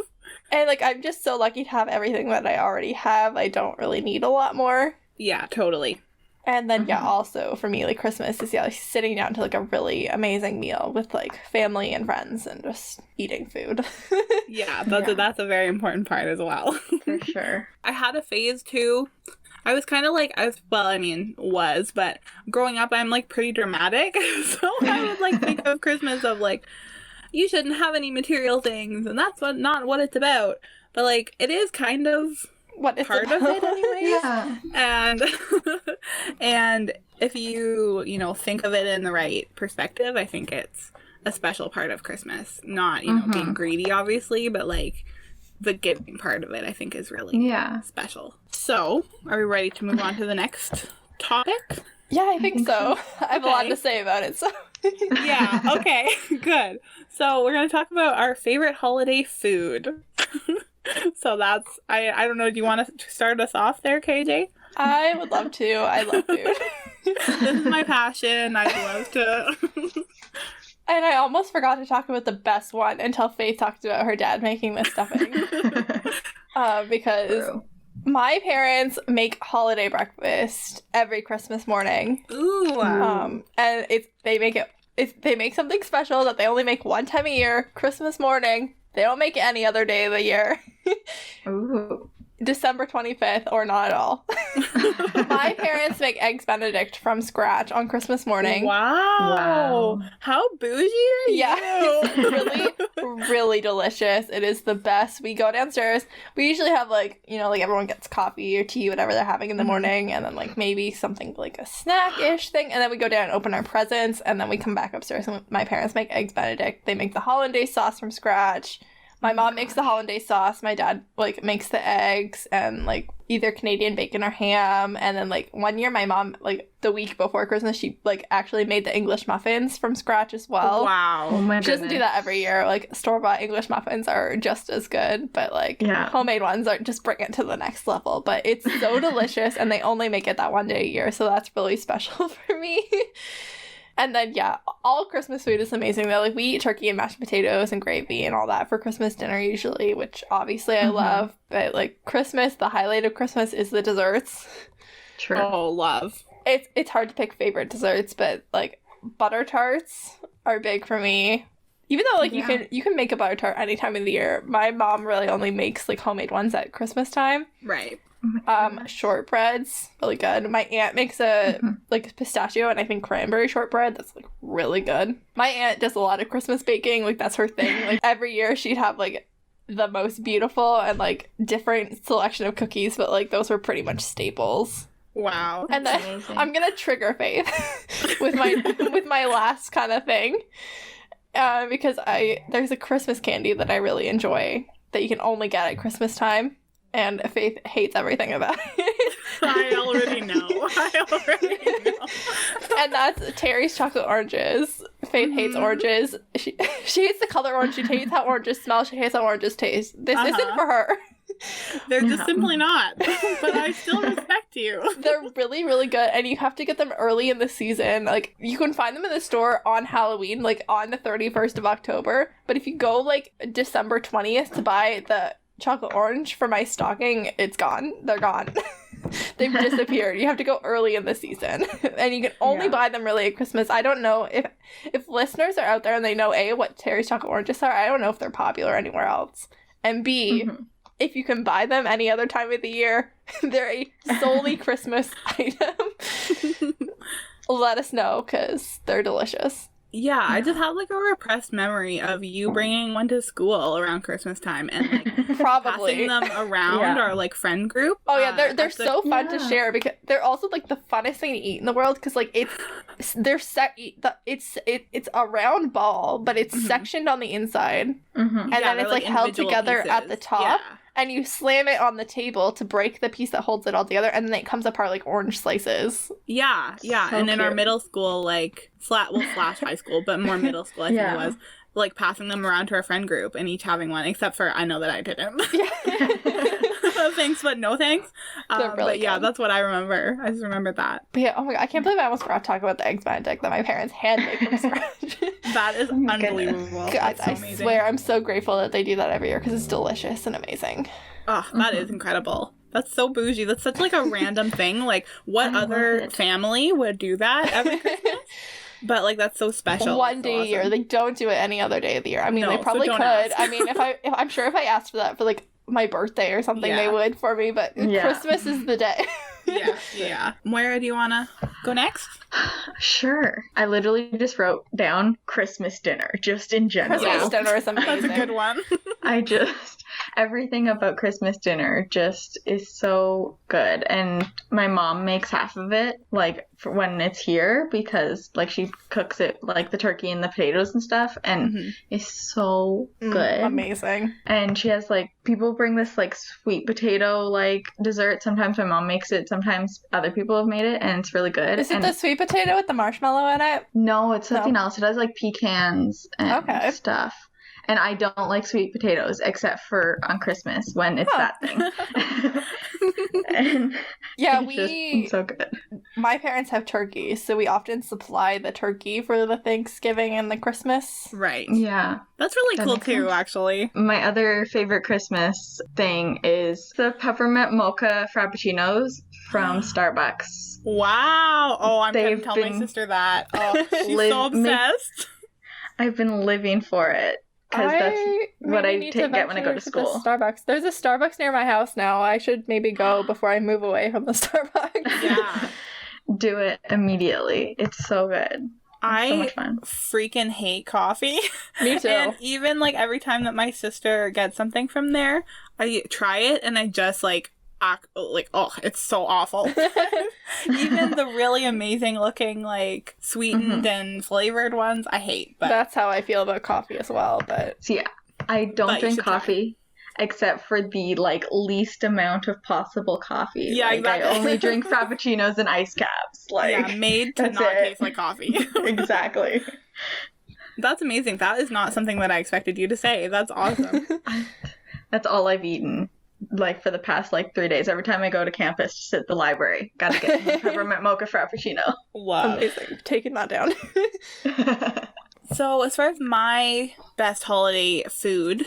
And like I'm just so lucky to have everything that I already have. I don't really need a lot more. Yeah, totally. And then yeah, also for me, like Christmas is like sitting down to like a really amazing meal with like family and friends and just eating food. Yeah, Yeah. that's a very important part as well. For sure. I had a phase too. I was kind of like, but growing up, I'm like pretty dramatic. So I would like think of Christmas of like, you shouldn't have any material things, and that's not what it's about. But like, it is kind of What is part of it anyway. Yeah. And and if you think of it in the right perspective, I think it's a special part of Christmas. Not being greedy, obviously, but like the giving part of it, I think, is really Yeah. special. So, are we ready to move on to the next topic? Yeah, I think so. I have a lot Okay. to say about it. So Yeah, okay, good. So, we're going to talk about our favorite holiday food. So, that's, I don't know, do you want to start us off there, KJ? I would love to. I love food. This is my passion. I'd love to. And I almost forgot to talk about the best one until Faith talked about her dad making this stuffing. Because True. my parents make holiday breakfast every Christmas morning. Ooh. And they make something special that they only make one time a year, Christmas morning. They don't make it any other day of the year. Ooh. December 25th or not at all. My parents make eggs Benedict from scratch on Christmas morning. Wow. How bougie are Yeah, you? it's really, really delicious. It is the best. We go downstairs. We usually have like everyone gets coffee or tea, whatever they're having in the morning, and then like maybe something like a snack-ish thing, and then we go down and open our presents, and then we come back upstairs and my parents make eggs Benedict. They make the hollandaise sauce from scratch. My mom makes the hollandaise sauce. My dad like makes the eggs and like either Canadian bacon or ham. And then like one year my mom like the week before Christmas she like actually made the English muffins from scratch as well. Oh Wow. my She doesn't do that every year. Like store-bought English muffins are just as good, but like homemade ones are just bring it to the next level. But it's so delicious, and they only make it that one day a year, so that's really special for me. And then, yeah, all Christmas food is amazing, though. Like, we eat turkey and mashed potatoes and gravy and all that for Christmas dinner, usually, which obviously I love. But, like, Christmas, the highlight of Christmas is the desserts. True. Oh, love. It's hard to pick favorite desserts, but, like, butter tarts are big for me. Even though, like, you can make a butter tart any time of the year. My mom really only makes, like, homemade ones at Christmas time. Right. Shortbread's really good. My aunt makes a like pistachio and I think cranberry shortbread that's like really good. My aunt does a lot of Christmas baking, like that's her thing. Like every year she'd have like the most beautiful and like different selection of cookies, but like those were pretty much staples. Wow. And then I'm gonna trigger Faith with my last kind of thing, because there's a Christmas candy that I really enjoy that you can only get at Christmas time. And Faith hates everything about it. I already know. And that's Terry's chocolate oranges. Faith hates oranges. She hates the color orange. She hates how oranges smell. She hates how oranges taste. This isn't for her. They're just simply not. But I still respect you. They're really, really good, and you have to get them early in the season. Like, you can find them in the store on Halloween, like on the 31st of October. But if you go like December 20th to buy the chocolate orange for my stocking, it's gone. They're gone. They've disappeared. You have to go early in the season, and you can only buy them really at Christmas. I don't know if listeners are out there and they know A, what Terry's chocolate oranges are. I don't know if they're popular anywhere else, and B, if you can buy them any other time of the year, they're a solely Christmas item. Let us know, because they're delicious. Yeah, I just have like a repressed memory of you bringing one to school around Christmas time and like Probably passing them around our like friend group. Oh yeah, they're so fun to share because they're also like the funnest thing to eat in the world because like it's a round ball but it's sectioned on the inside and then it's like held together pieces. At the top. Yeah. And you slam it on the table to break the piece that holds it all together, and then it comes apart like orange slices. Yeah. So and in our middle school, like, slash high school, but more middle school, I think it was, like, passing them around to our friend group and each having one, except for I know that I didn't. Thanks, but no thanks. Really but yeah, good. that's what I remember. I just remember that. But yeah, oh my god, I can't believe I almost forgot to talk about the Eggs Benedict that my parents handmade from scratch. That is unbelievable. Guys, so I swear I'm so grateful that they do that every year because it's delicious and amazing. Oh, that is incredible. That's so bougie. That's such like a random thing. Like, what other family would do that every Christmas? But like, that's so special. One day a year. They don't do it any other day of the year. I mean, they probably could. I mean, I'm sure if I asked for that for like my birthday or something, they would for me. But Christmas is the day. Yeah. Moira, do you want to go next? Sure. I literally just wrote down Christmas dinner, just in general. Christmas dinner is amazing. That's a good one. Everything about Christmas dinner just is so good. And my mom makes half of it, like, for when it's here, because, like, she cooks it, like, the turkey and the potatoes and stuff, and it's so good. Amazing. And she has, like, people bring this, like, sweet potato, like, dessert. Sometimes my mom makes it, sometimes other people have made it, and it's really good. Is it the sweet potato with the marshmallow in it? No, it's something else. It has, like, pecans and stuff. And I don't like sweet potatoes except for on Christmas when it's that thing. And it's so good. My parents have turkey, so we often supply the turkey for the Thanksgiving and the Christmas. Right. Yeah. That's really cool too, actually. My other favorite Christmas thing is the peppermint mocha frappuccinos from Starbucks. Wow. Oh, I'm going to tell my sister that. Oh, she's so obsessed. I've been living for it. Because that's what I get when I go to school. Starbucks. There's a Starbucks near my house now. I should maybe go before I move away from the Starbucks. Yeah. Do it immediately. It's so good. It's so much fun. Freaking hate coffee. Me too. And even like every time that my sister gets something from there, I try it and I just like it's so awful. Even the really amazing looking like sweetened and flavored ones I hate, but that's how I feel about coffee as well. But see, I don't drink coffee except for the like least amount of possible coffee. Yeah, like, exactly. I only drink frappuccinos and ice caps. Like, made to not taste like coffee. Exactly. That's amazing. That is not something that I expected you to say. That's awesome. That's all I've eaten. Like, for the past, 3 days. Every time I go to campus to sit at the library, gotta get my peppermint mocha frappuccino. Wow. Amazing. Taking that down. So, as far as my best holiday food,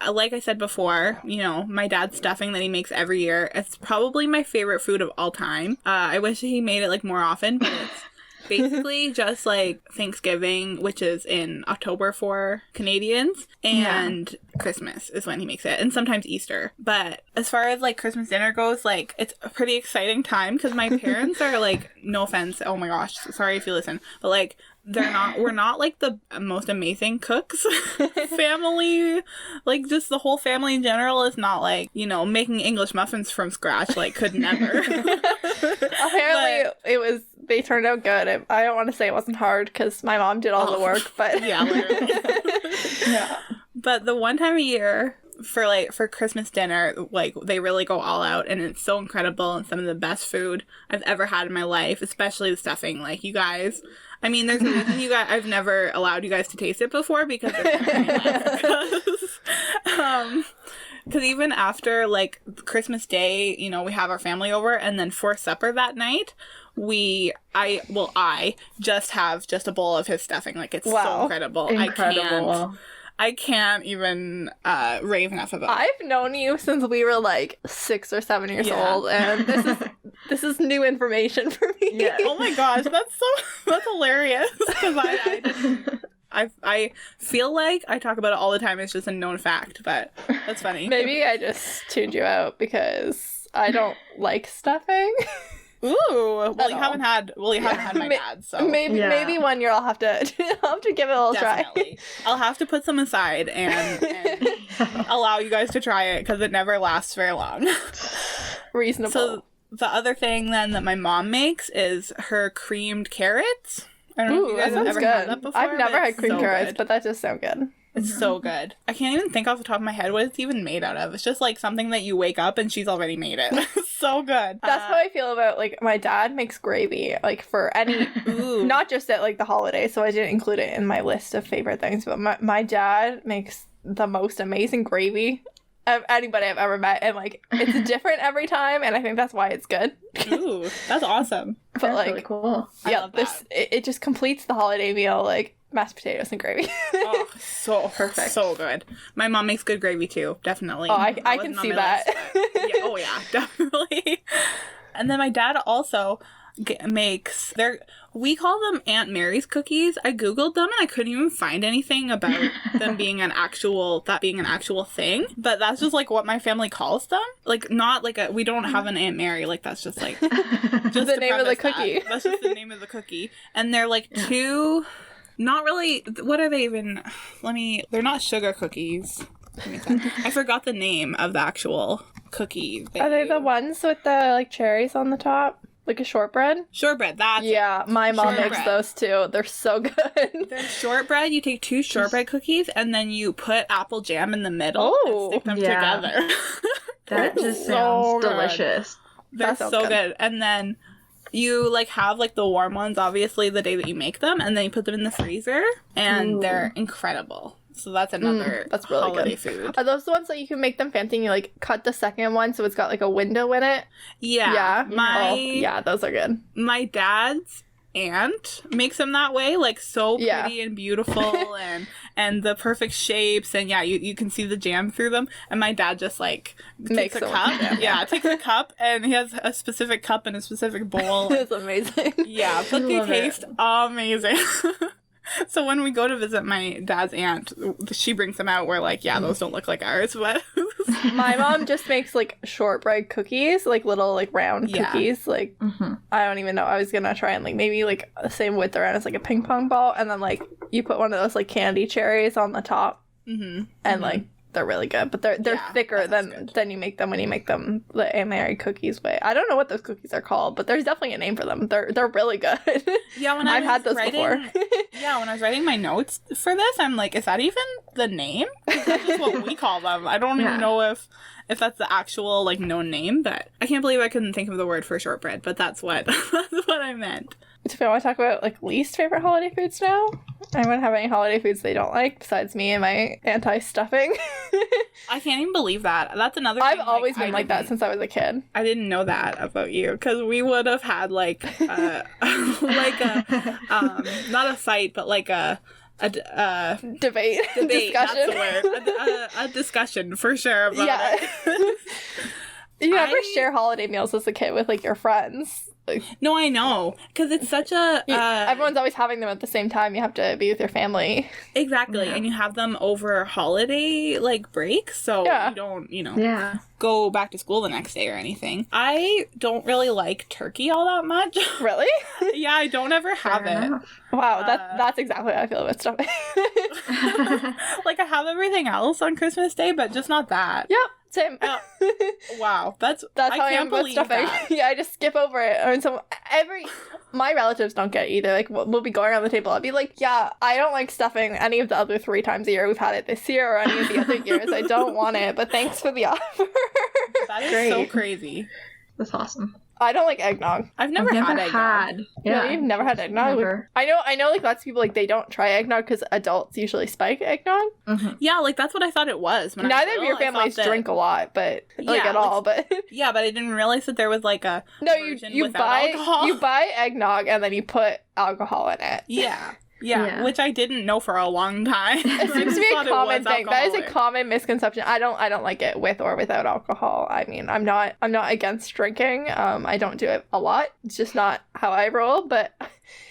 like I said before, my dad's stuffing that he makes every year, it's probably my favorite food of all time. I wish he made it, more often, but it's basically just Thanksgiving, which is in October for Canadians, and Christmas is when he makes it, and sometimes Easter. But as far as Christmas dinner goes, it's a pretty exciting time because my parents are no offense, oh my gosh, sorry if you listen, but we're not the most amazing cooks. Family, just the whole family in general is not making English muffins from scratch, could never. Apparently they turned out good. I don't want to say it wasn't hard because my mom did all the work, but yeah, literally. Yeah. But the one time a year for Christmas dinner, like, they really go all out, and it's so incredible and some of the best food I've ever had in my life, especially the stuffing. Like, you guys, I mean, there's a reason I've never allowed you guys to taste it before, because because even after, like, Christmas Day, you know, we have our family over, and then for supper that night, I just have just a bowl of his stuffing. Like, it's so incredible. I can't even rave enough about it. I've known you since we were like 6 or 7 years old, and this is new information for me. Yeah. Oh my gosh, that's hilarious. Because I feel like I talk about it all the time. It's just a known fact, but that's funny. Maybe I just tuned you out because I don't like stuffing. Ooh, well, you haven't had my dad, so maybe one year I'll have to give it a little definitely try. I'll have to put some aside and allow you guys to try it, because it never lasts very long. Reasonable. So the other thing then that my mom makes is her creamed carrots. I don't know if you guys have ever had that before. I've never had creamed carrots, but that does sound good. It's so good. I can't even think off the top of my head what it's even made out of. It's just like something that you wake up and she's already made it. It's so good. That's how I feel about, like, my dad makes gravy, like, for any, not just at, like, the holidays, so I didn't include it in my list of favorite things, but my dad makes the most amazing gravy of anybody I've ever met, and, like, it's different every time, and I think that's why it's good. Ooh, that's awesome. But that's like, really cool. Yeah, it just completes the holiday meal, like, mashed potatoes and gravy. Oh, so perfect. So good. My mom makes good gravy too, definitely. Oh, I can see that. List, oh yeah, definitely. And then my dad also makes we call them Aunt Mary's cookies. I googled them and I couldn't even find anything about them being an actual thing, but that's just like what my family calls them. Like, not like we don't have an Aunt Mary, like that's just like just the name of the cookie. That's just the name of the cookie. And they're like two, not really, what are they even? They're not sugar cookies. I forgot the name of the actual cookie. Are they the ones with the, like, cherries on the top? Like a shortbread? Shortbread, that's yeah, my mom makes those too. They're so good. They're shortbread. You take 2 shortbread cookies and then you put apple jam in the middle and stick them together. That just sounds delicious. They're so good. And then you, like, have, like, the warm ones, obviously, the day that you make them, and then you put them in the freezer, and they're incredible. So that's another that's really holiday good. food. Are those the ones that you can make them fancy and you, like, cut the second one so it's got, like, a window in it? Yeah. Yeah, those are good. My dad's aunt makes them that way, like, so pretty and beautiful and the perfect shapes, and you can see the jam through them, and my dad just, like, takes a cup. Takes a cup, and he has a specific cup and a specific bowl. It's amazing. Yeah, but they taste amazing. So when we go to visit my dad's aunt, she brings them out. We're like, those don't look like ours, but my mom just makes, like, shortbread cookies, like little, like, round cookies. Like, I don't even know. I was gonna try and, like, maybe, like, the same width around as, like, a ping pong ball, and then, like, you put one of those, like, candy cherries on the top, and like, they're really good, but they're thicker than you make them when you make them the Aunt Mary cookies way. I don't know what those cookies are called, but there's definitely a name for them. They're really good. Yeah, I've had those before. Yeah, when I was writing my notes for this, I'm like, is that even the name? That's just what we call them. I don't even know if that's the actual, like, known name, but I can't believe I couldn't think of the word for shortbread, but that's what I meant. Do you want to talk about, like, least favorite holiday foods now? Anyone have any holiday foods they don't like besides me and my anti-stuffing? I can't even believe that. That's another thing. I've always been like that since I was a kid. I didn't know that about you, because we would have had, like, like a, not a fight, but like a debate. Discussion. That's the word. A discussion for sure about it. You never share holiday meals as a kid with, like, your friends. No, I know, because it's such a everyone's always having them at the same time. You have to be with your family. Exactly, and you have them over holiday, like, breaks, so you don't, go back to school the next day or anything. I don't really like turkey all that much. Really? Yeah, I don't ever have it. Wow, that's exactly how I feel about stuffing. Like, I have everything else on Christmas Day, but just not that. Yep. Same. Wow, that's how I am about stuffing. Yeah, I just skip over it. I mean, My relatives don't get it either. Like, we'll be going around the table. I'll be like, yeah, I don't like stuffing any of the other 3 times a year we've had it this year or any of the other years. I don't want it, but thanks for the offer. That is Great. so crazy. That's awesome. I don't like eggnog. I've never had eggnog. Yeah, you've never had eggnog? Never. I know, like, lots of people, like, they don't try eggnog because adults usually spike eggnog. Mm-hmm. Yeah, like, that's what I thought it was. When Neither I was of your little. I families thought that- drink a lot, but, like, Yeah, at all, but... Yeah, but I didn't realize that there was, like, a No, version you without buy alcohol. you buy eggnog and then you put alcohol in it. Yeah, which I didn't know for a long time. It seems to be a common thing. That is a common misconception. I don't like it with or without alcohol. I mean, I'm not against drinking. I don't do it a lot. It's just not how I roll, but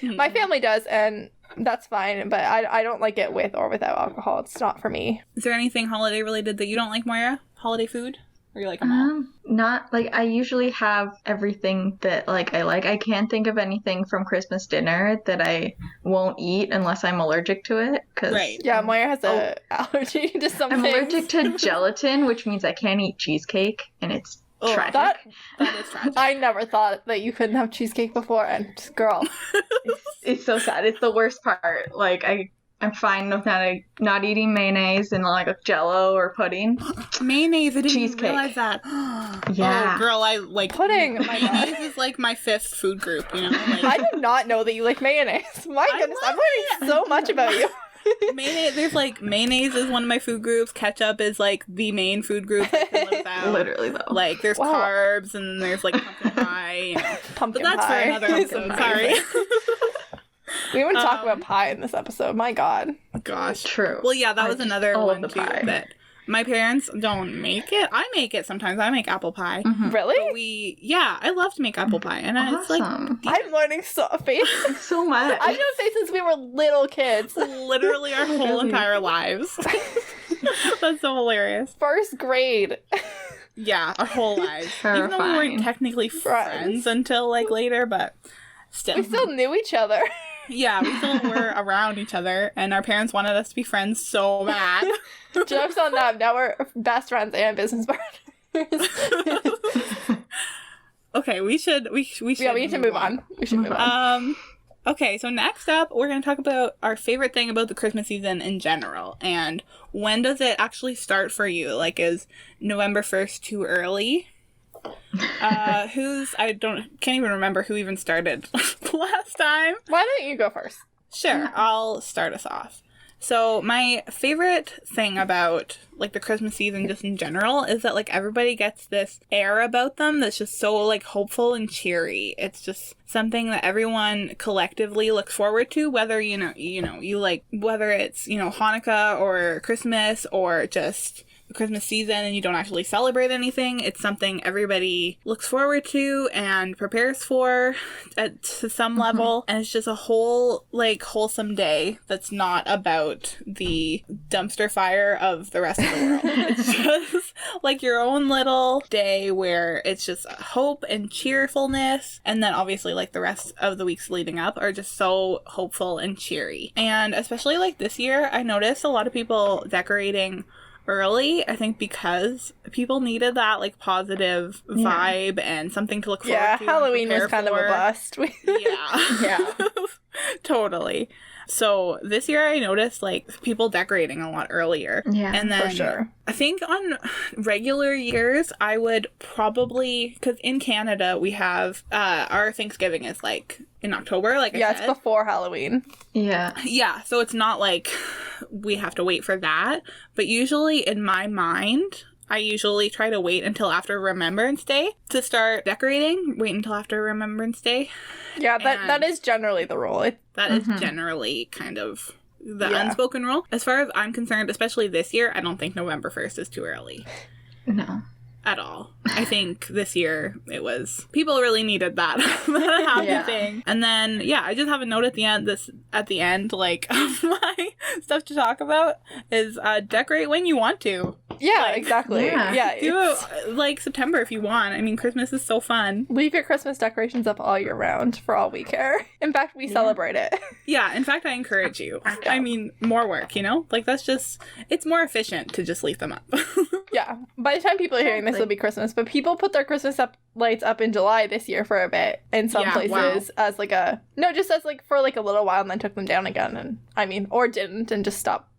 my family does, and that's fine. But I don't like it with or without alcohol. It's not for me. Is there anything holiday related that you don't like, Moira? Holiday food? Or you like them all? Not like I usually have everything that like I like. I can't think of anything from Christmas dinner that I won't eat unless I'm allergic to it. Right. Yeah, Moira has a allergy to something. I'm allergic to gelatin, which means I can't eat cheesecake, and it's tragic. That is tragic. I never thought that you couldn't have cheesecake before, and girl, It's so sad. It's the worst part. Like I'm fine with not eating mayonnaise and like a Jello or pudding. Mayonnaise, I didn't Cheesecake. realize that. Yeah. Oh, girl, I like pudding. Oh my God. Mayonnaise is like my 5th food group, you know? Like, I did not know that you like mayonnaise. My I goodness, I'm love learning so much about you. mayonnaise, there's like, mayonnaise is one of my food groups. Ketchup is like the main food group I can live without. Literally though. Like, there's Wow. carbs, and then there's like pumpkin pie, you know. Pumpkin But that's pie. for another It's episode, amazing. sorry. We even talk about pie in this episode. My God. Gosh. True. Well, yeah, that was another all of one the too pie. that my parents don't make it. I make it sometimes. I make apple pie. Mhm. Really? I love to make apple pie, and it's like Awesome. I'm learning so Faith. So much. I've known Faith since we were little kids. literally our whole Really? entire lives. That's so hilarious. First grade. Yeah, our whole lives. Even though we Terrifying. weren't technically friends until like later, but still. We still knew each other. Yeah, we still were around each other, and our parents wanted us to be friends so bad. Jokes on them. Now we're best friends and business partners. Okay, we should. Yeah, we need to move on. We should move on. Okay, so next up, we're going to talk about our favorite thing about the Christmas season in general, and when does it actually start for you? Like, is November 1st too early? Can't even remember who even started last time. Why don't you go first? Sure, I'll start us off. So my favorite thing about like the Christmas season just in general is that like everybody gets this air about them that's just so like hopeful and cheery. It's just something that everyone collectively looks forward to, whether you like whether it's, Hanukkah or Christmas or just the Christmas season and you don't actually celebrate anything. It's something everybody looks forward to and prepares for to some level, and it's just a whole like wholesome day that's not about the dumpster fire of the rest of the world. It's just like your own little day where it's just hope and cheerfulness, and then obviously like the rest of the weeks leading up are just so hopeful and cheery. And especially like this year, I noticed a lot of people decorating early, I think because people needed that like positive vibe and something to look forward to. Yeah, Halloween was kind of a for. bust. Yeah. Totally. So this year I noticed like people decorating a lot earlier. Yeah, and then for sure. I think on regular years I would probably, because in Canada we have our Thanksgiving is like in October, like I Yeah, said. it's before Halloween. Yeah. Yeah, so it's not like we have to wait for that. But usually in my mind, I usually try to wait until after Remembrance Day to start decorating. Wait until after Remembrance Day. Yeah, that is generally the rule. That is generally kind of the Yeah. unspoken rule. As far as I'm concerned, especially this year, I don't think November 1st is too early. No. At all. I think this year it was people really needed that happy thing. And then I just have a note at the end like of my stuff to talk about is decorate when you want to. Yeah, Like, exactly. Yeah. Yeah. Do it's- it like September if you want. I mean, Christmas is so fun. Leave your Christmas decorations up all year round for all we care. In fact, we celebrate it. Yeah, in fact, I encourage you. Back up. I mean, more work, you know? Like, that's just, it's more efficient to just leave them up. Yeah. By the time people are hearing this, it'll be Christmas. But people put their Christmas lights up in July this year for a bit in some Yeah, places wow. as like a no, just as like for like a little while and then took them down again. And I mean, or didn't and just stopped.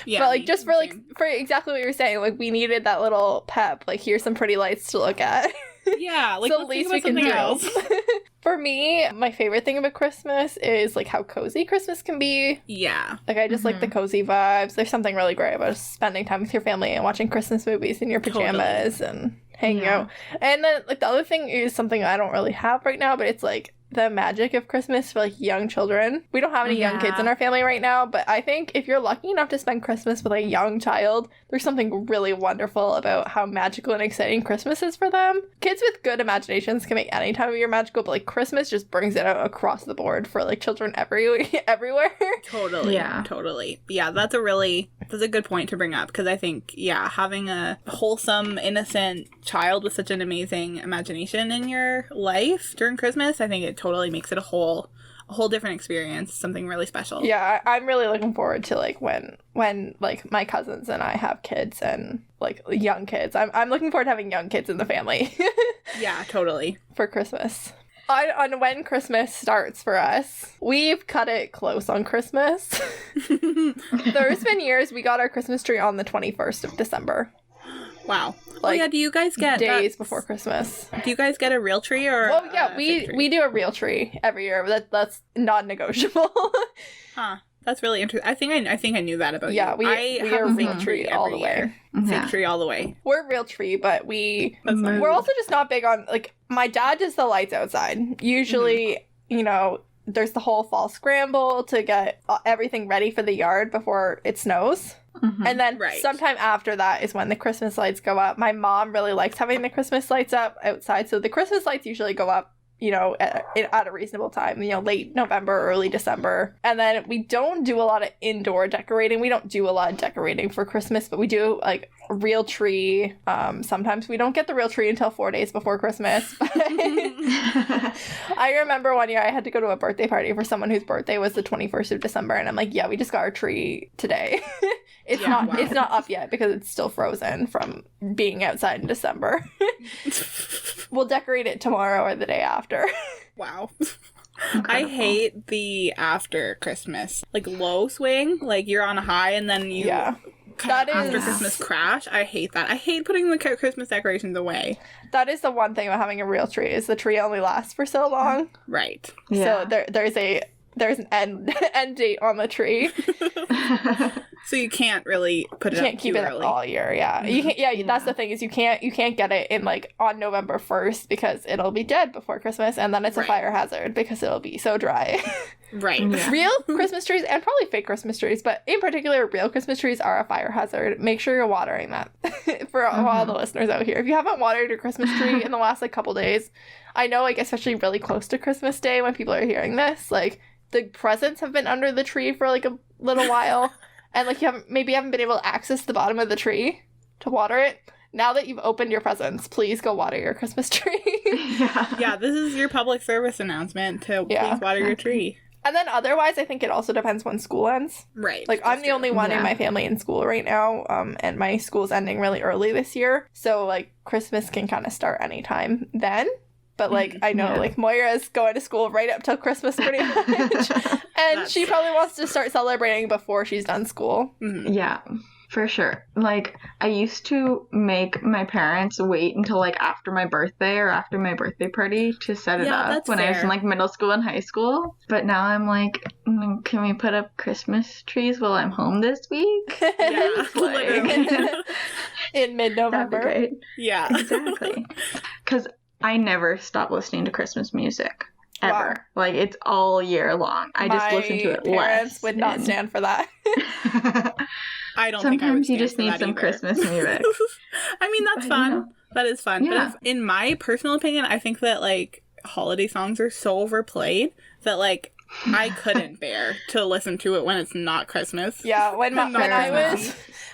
Yeah, but like me- just for like same. for exactly what you're saying, like we needed that little pep. Like here's some pretty lights to look at. Yeah, like, so let's at least think we about can something do. else. For me, my favorite thing about Christmas is like how cozy Christmas can be. Yeah. Like I just like the cozy vibes. There's something really great about spending time with your family and watching Christmas movies in your pajamas and hanging out. And then like the other thing is something I don't really have right now, but it's like the magic of Christmas for like young children. We don't have any young kids in our family right now, but I think if you're lucky enough to spend Christmas with a young child, there's something really wonderful about how magical and exciting Christmas is for them. Kids with good imaginations can make any time of year magical, but like Christmas just brings it out across the board for like children everywhere. Totally. Yeah. Totally. Yeah, that's a good point to bring up because I think, yeah, having a wholesome, innocent child with such an amazing imagination in your life during Christmas, I think it totally makes it a whole different experience, something really special. Yeah, I'm really looking forward to like when like my cousins and I have kids and like young kids. I'm looking forward to having young kids in the family Yeah, totally. for Christmas. On when Christmas starts for us, we've cut it close on Christmas. There's been years we got our Christmas tree on the 21st of December. Wow. Like, do you guys get days before Christmas. Do you guys get a real tree or? Well, yeah, a we fake tree? we do a real tree every year. But that's non-negotiable. Huh. That's really interesting. I think I knew that about Yeah, you. I we have are a real fake tree all every the way. year. Yeah. Fake tree all the way. We're a real tree, but That's nice. we're also just not big on like my dad does the lights outside. Usually, you know, there's the whole fall scramble to get everything ready for the yard before it snows. And then Right. sometime after that is when the Christmas lights go up. My mom really likes having the Christmas lights up outside. So the Christmas lights usually go up, you know, at a reasonable time, you know, late November, early December. And then we don't do a lot of indoor decorating. We don't do a lot of decorating for Christmas, but we do like a real tree. Sometimes we don't get the real tree until 4 days before Christmas. I remember one year I had to go to a birthday party for someone whose birthday was the 21st of December. And I'm like, yeah, we just got our tree today. It's Yeah, wow. it's not up yet because it's still frozen from being outside in December. We'll decorate it tomorrow or the day after. Wow. I Incredible. hate the after Christmas, like low swing, like you're on a high and then you Yeah. kind of That after is- Christmas crash. I hate that. I hate putting the Christmas decorations away. That is the one thing about having a real tree is the tree only lasts for so long. Right. So there's an end date on the tree. So you can't really put You it can't up keep too it early. up all year. Yeah, you can't. Yeah, that's the thing is you can't get it in like on November 1st because it'll be dead before Christmas, and then it's a Right. fire hazard because it'll be so dry. Right. Yeah. Real Christmas trees and probably fake Christmas trees, but in particular, real Christmas trees are a fire hazard. Make sure you're watering them for all the listeners out here. If you haven't watered your Christmas tree in the last like couple days, I know like especially really close to Christmas Day when people are hearing this, like the presents have been under the tree for like a little while, and like you haven't been able to access the bottom of the tree to water it. Now that you've opened your presents, please go water your Christmas tree. Yeah. Yeah, this is your public service announcement to Yeah. please water your tree. And then otherwise, I think it also depends when school ends. Right. Like, I'm the only one in Yeah. my family in school right now, and my school's ending really early this year. So, like, Christmas can kind of start anytime then. But, like, I know, Yeah. like, Moira's going to school right up till Christmas pretty much. And That's she probably wants to start celebrating before she's done school. Mhm. Yeah, for sure. Like, I used to make my parents wait until, like, after my birthday or after my birthday party to set it Yeah, up that's when I was fair. in, like, middle school and high school. But now I'm like, can we put up Christmas trees while I'm home this week? Yeah, Like- literally. In mid That'd be November. great. Yeah. Exactly. Because I never stop listening to Christmas music. Ever. Wow. Like, it's all year long. I just listen to it My parents less. would not and- stand for that. I don't think I would Sometimes you stand just for need that some either. Christmas music. I mean, that's But, fun. you know. That is fun. Yeah. But in my personal opinion, I think that, like, holiday songs are so overplayed that, like, I couldn't bear to listen to it when it's not Christmas. Yeah, when I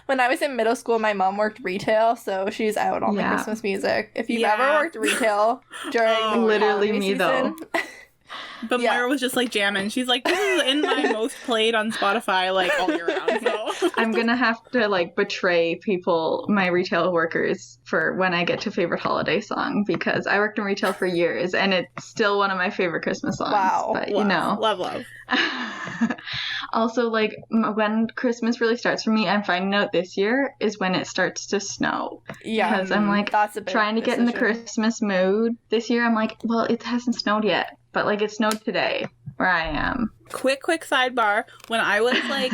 Not was in middle school, my mom worked retail, so she's out all the Yeah. Christmas music. If you've Yeah. ever worked retail during the Literally holiday me, season, But Yeah. Moira was just like jamming. She's like, this is in my most played on Spotify like all year round. So I'm gonna have to like betray people, my retail workers, for when I get to favorite holiday song, because I worked in retail for years and it's still one of my favorite Christmas songs. Wow. But you know. love. Also, like when Christmas really starts for me, I'm finding out this year is when it starts to snow. yeah, Because I'm like that's a big trying to get in the decision. Christmas mood. This year I'm like, well, it hasn't snowed yet, but like it snowed today where I am. Quick sidebar. When I was like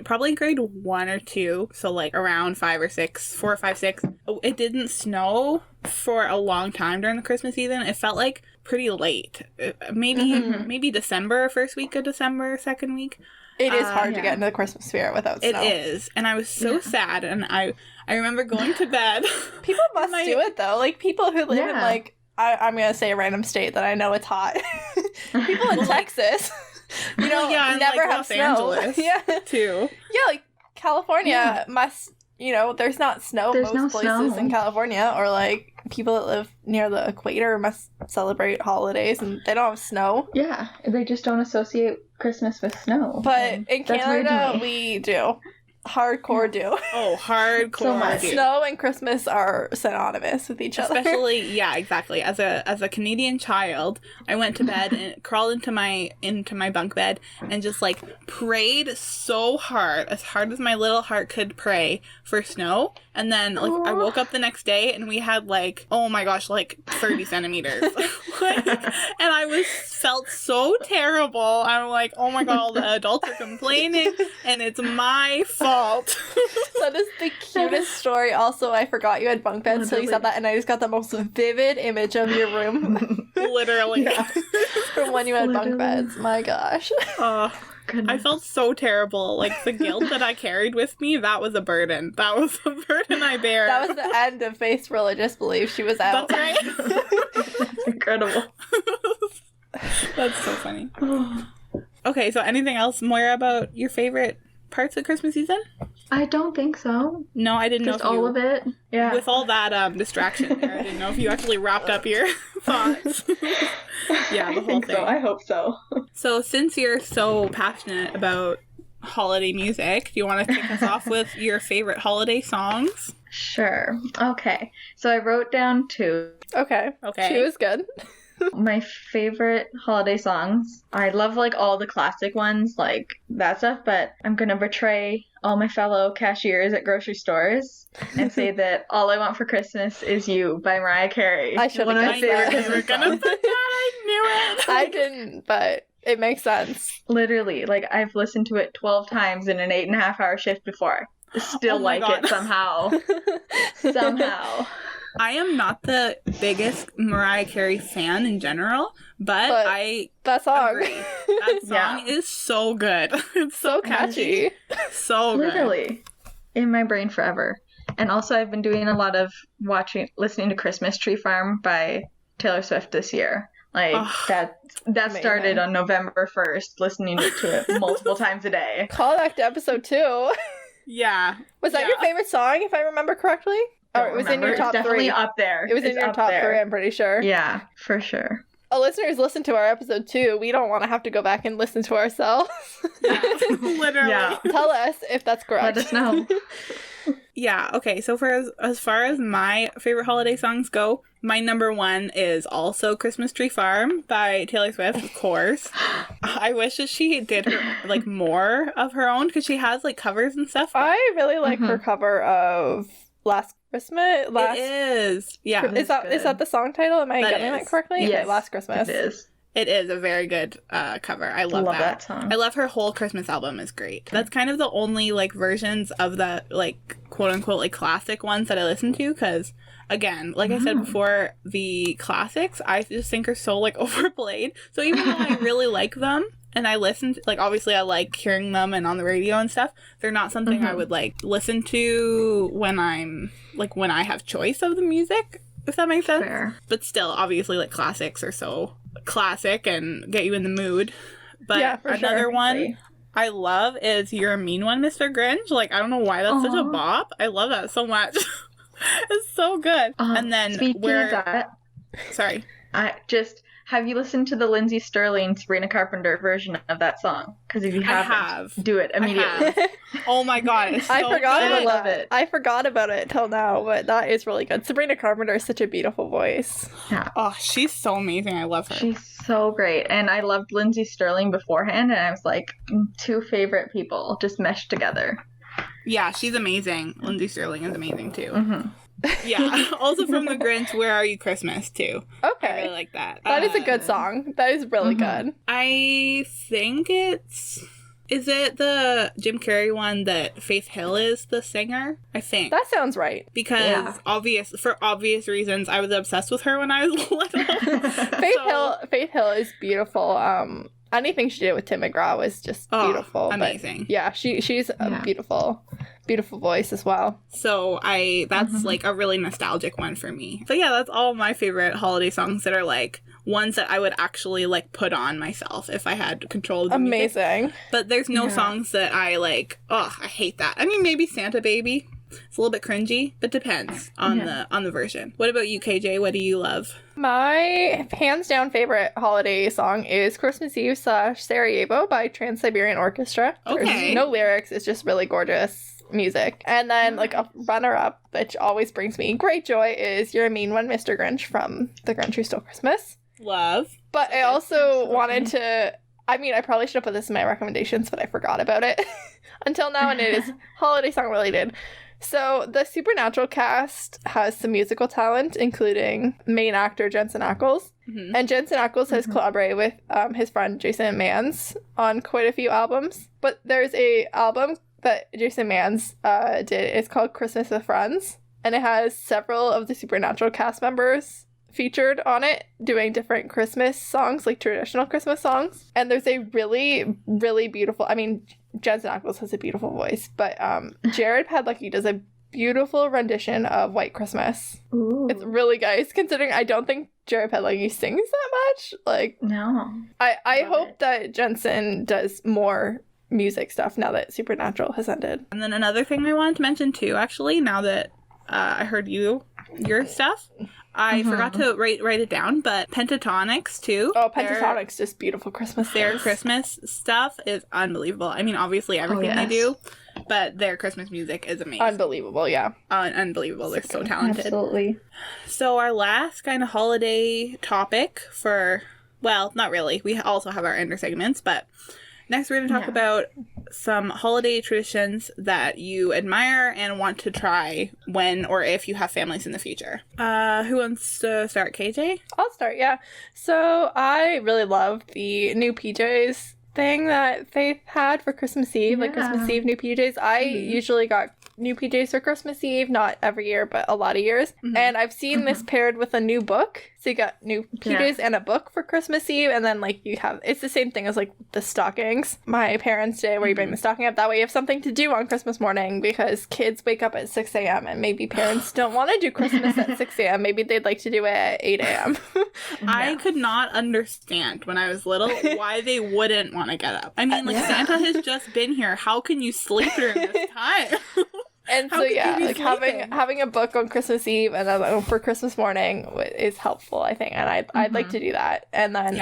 probably grade 1 or 2, so like around 5 or 6, 4 or 5, 6, it didn't snow for a long time during the Christmas season. It felt like pretty late. Maybe December, first week of December, second week. It is hard to yeah. get into the Christmas spirit without snow. It is. And I was so sad, and I remember going to bed. People must do it though. Like people who live in Yeah. like I'm gonna say a random state that I know it's hot. People in Texas, you know, yeah, and, never like, have Los snow. Angeles. Yeah, Too. yeah, like California must. You know, there's not snow There's most no places snow. in California, or like people that live near the equator must celebrate holidays and they don't have snow. Yeah, they just don't associate Christmas with snow. But And in that's weird to Canada, me. we do. Hardcore do. Oh, hardcore. So much. dude. Snow and Christmas are synonymous with each other. Especially, yeah, exactly. As a Canadian child, I went to bed and crawled into my bunk bed and just like prayed so hard as my little heart could pray for snow. And then like I woke up the next day and we had like, oh my gosh, like 30 centimeters. Like, and I felt so terrible. I'm like, oh my god, all the adults are complaining and it's my fault. That is the cutest story. Also, I forgot you had bunk beds, so you said Literally. that, and I just got the most vivid image of your room Literally. from when you had bunk Literally. beds. My gosh. I Goodness. felt so terrible. Like, the guilt that I carried with me, that was a burden. That was a burden I bear. That was the end of Faith's religious belief. She was out. That's right. That's incredible. That's so funny. Okay, so anything else, Moira, about your favorite parts of Christmas season? I don't think so. No, I didn't Just know if all of it. Yeah. With all that distraction there, I didn't know if you actually wrapped up your thoughts. Yeah, I the whole think thing. so. I hope so. So since you're so passionate about holiday music, do you want to kick us off with your favorite holiday songs? Sure. Okay. So I wrote down 2. Okay. Okay. She was good. My favorite holiday songs. I love like all the classic ones, like that stuff, but I'm gonna betray all my fellow cashiers at grocery stores and say that All I Want for Christmas Is You by Mariah Carey. I should've One of my guessed favorite that. You were Christmas gonna songs. put that. I knew it. I didn't, but it makes sense. Literally, like I've listened to it 12 times in an 8.5-hour shift before. Still Oh my like God. it somehow. Somehow. I am not the biggest Mariah Carey fan in general, but I That song. agree. That song Yeah. is so good. It's So catchy. So good. Literally. In my brain forever. And also I've been doing a lot of listening to Christmas Tree Farm by Taylor Swift this year. Like Ugh. that started Amazing. on November 1st, listening to it multiple times a day. Call back to episode 2. Yeah. Was that your Yeah. favorite song, if I remember correctly? Or it was in your Remember, top it's definitely 3. up there. It was in It's your up top there. 3, I'm pretty sure. Yeah, for sure. Listeners, listen to our episode 2. We don't want to have to go back and listen to ourselves. Literally. Yeah. Tell us if that's correct. Let us know. Yeah, okay, so for as far as my favorite holiday songs go, my number 1 is also Christmas Tree Farm by Taylor Swift, of course. I wish that she did her, like, more of her own, because she has, like, covers and stuff. but I really like her cover of Last Christmas. it is. Yeah, Is that the song title? Am I That getting is. that correctly? Okay, Yes, Last Christmas. It is. it is a very good cover. I love that. song. I love her whole Christmas album is great. That's kind of the only, like, versions of the, like, quote-unquote, like, classic ones that I listen to, because, again, like I said before, the classics, I just think are so, like, overplayed. So even though I really like them, and I listen to, like, obviously I like hearing them and on the radio and stuff, they're not something I would, like, listen to when I have choice of the music, if that makes sense. Fair. But still, obviously, like, classics are so classic and get you in the mood. But Yeah, for another sure. one I love is You're a Mean One, Mr. Grinch. Like, I don't know why that's such a bop. I love that so much. It's so good. And then speaking of that, sorry. Have you listened to the Lindsay Sterling, Sabrina Carpenter version of that song? Because if you haven't, do it immediately. Oh my god, it's so I forgot good. about I love it. I forgot about it till now, but that is really good. Sabrina Carpenter is such a beautiful voice. Yeah. Oh, she's so amazing. I love her. She's so great. And I loved Lindsay Sterling beforehand, and I was like, two favorite people just meshed together. Yeah, she's amazing. Lindsay Sterling is amazing too. Mm-hmm. Yeah, also from The Grinch, Where Are You Christmas too. Okay. I really like that. That is a good song. That is really good. I think is it the Jim Carrey one that Faith Hill is the singer? I think. That sounds right. Because for obvious reasons, I was obsessed with her when I was little. Faith Hill is beautiful. Anything she did with Tim McGraw was just beautiful. Amazing. But yeah, she's a beautiful voice as well. So that's like a really nostalgic one for me. So yeah, that's all my favorite holiday songs that are like ones that I would actually like put on myself if I had control of the music. Amazing. But there's no songs that I like, I hate that. I mean, maybe Santa Baby. It's a little bit cringy, but depends on the version. What about you, KJ? What do you love? My hands down favorite holiday song is Christmas Eve / Sarajevo by Trans-Siberian Orchestra. Okay. There's no lyrics, it's just really gorgeous music. And then like a runner-up, which always brings me great joy, is You're a Mean One, Mr. Grinch from The Grinch Who Stole Christmas. Love. But I also wanted to, I mean, I probably should have put this in my recommendations, but I forgot about it until now, and it is holiday song related. So the Supernatural cast has some musical talent, including main actor Jensen Ackles. Mm-hmm. And Jensen Ackles has collaborated with his friend Jason Manns on quite a few albums. But there's a album that Jason Manns did. It's called Christmas with Friends. And it has several of the Supernatural cast members featured on it doing different Christmas songs, like traditional Christmas songs. And there's a really, really beautiful, I mean, Jensen Ackles has a beautiful voice, but Jared Padalecki does a beautiful rendition of White Christmas. Ooh. It's really nice, considering I don't think Jared Padalecki sings that much. Like, no. I hope that Jensen does more music stuff now that Supernatural has ended. And then another thing I wanted to mention too, actually, now that I heard your stuff, I forgot to write it down, but Pentatonics too. Oh, Pentatonics, just beautiful Christmas. Their Christmas stuff is unbelievable. I mean, obviously everything they do, but their Christmas music is amazing. Unbelievable, yeah. Unbelievable. They're so talented. Absolutely. So our last kind of holiday topic well, not really. We also have our ender segments, but next we're going to talk about some holiday traditions that you admire and want to try when or if you have families in the future. Who wants to start, KJ? I'll start, yeah. So I really love the new PJs thing that Faith had for Christmas Eve, like Christmas Eve new PJs. I usually got new PJs for Christmas Eve, not every year, but a lot of years. And I've seen this paired with a new book. So you got new PJs and a book for Christmas Eve, and then like you have, it's the same thing as like the stockings. My parents did, where you bring the stocking up. That way you have something to do on Christmas morning, because kids wake up at 6 a.m. and maybe parents don't want to do Christmas at 6 a.m. Maybe they'd like to do it at 8 a.m. I could not understand when I was little why they wouldn't want to get up. I mean, like Santa has just been here. How can you sleep during this time? And so like having a book on Christmas Eve and then for Christmas morning is helpful, I think, and I'd like to do that. And then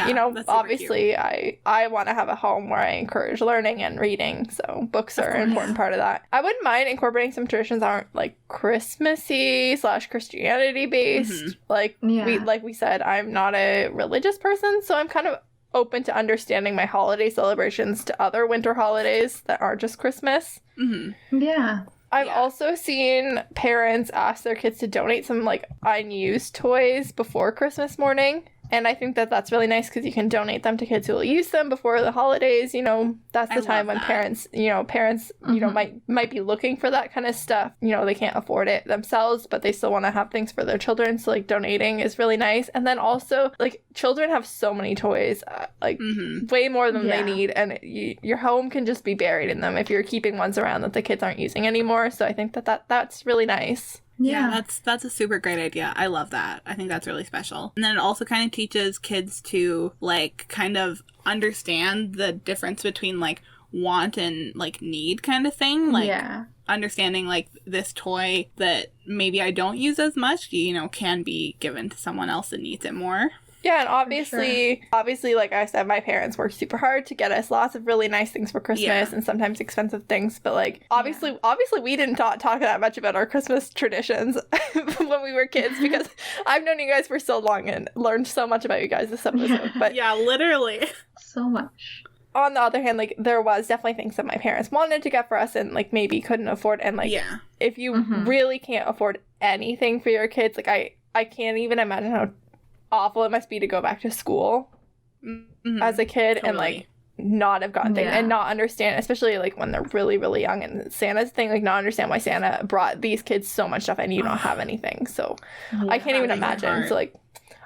obviously cute. I want to have a home where I encourage learning and reading, so books are an important part of that. I wouldn't mind incorporating some traditions that aren't like Christmassy / Christianity based. Like we said, I'm not a religious person, so I'm kind of open to understanding my holiday celebrations to other winter holidays that aren't just Christmas. Yeah. I've also seen parents ask their kids to donate some, like, unused toys before Christmas morning. And I think that that's really nice because you can donate them to kids who will use them before the holidays. You know, that's the time when parents, might be looking for that kind of stuff. You know, they can't afford it themselves, but they still want to have things for their children. So, like, donating is really nice. And then also, like, children have so many toys, way more than they need. And your home can just be buried in them if you're keeping ones around that the kids aren't using anymore. So I think that's really nice. Yeah, that's a super great idea. I love that. I think that's really special. And then it also kind of teaches kids to, like, kind of understand the difference between, like, want and, like, need kind of thing. Like, understanding, like, this toy that maybe I don't use as much, you know, can be given to someone else that needs it more. Yeah, and obviously, like I said, my parents worked super hard to get us lots of really nice things for Christmas and sometimes expensive things. But, like, obviously, we didn't talk that much about our Christmas traditions when we were kids, because I've known you guys for so long and learned so much about you guys this episode. But yeah, literally. So much. On the other hand, like, there was definitely things that my parents wanted to get for us and, like, maybe couldn't afford. And, like, if you really can't afford anything for your kids, like, I can't even imagine how awful it must be to go back to school as a kid and, like, not have gotten things and not understand, especially, like, when they're really, really young and Santa's thing, like, not understand why Santa brought these kids so much stuff and you don't have anything. So I can't even imagine. So, like,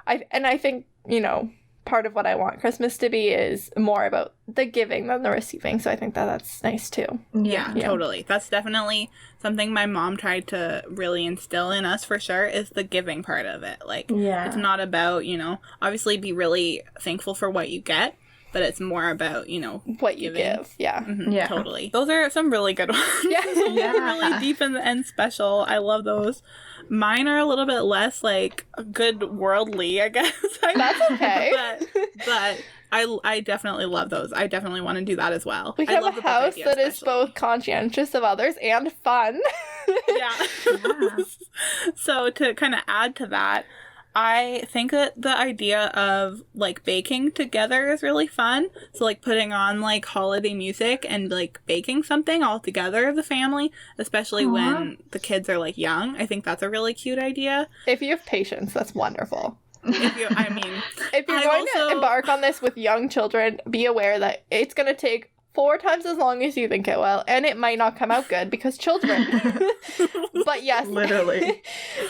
I think, you know, part of what I want Christmas to be is more about the giving than the receiving. So I think that's nice too. Yeah, totally. That's definitely something my mom tried to really instill in us, for sure, is the giving part of it. Like, it's not about, you know, obviously be really thankful for what you get, but it's more about, you know, what you give. Yeah. Totally. Those are some really good ones. Really deep and special. I love those. Mine are a little bit less, like, good worldly, I guess. That's okay. but I definitely love those. I definitely want to do that as well. We have a house that is both conscientious of others and fun. So to kind of add to that, I think that the idea of, like, baking together is really fun. So, like, putting on, like, holiday music and, like, baking something all together of the family, especially when the kids are, like, young. I think that's a really cute idea. If you have patience, that's wonderful. If you're going to embark on this with young children, be aware that it's going to take 4 times as long as you think it will, and it might not come out good because children. But yes, literally,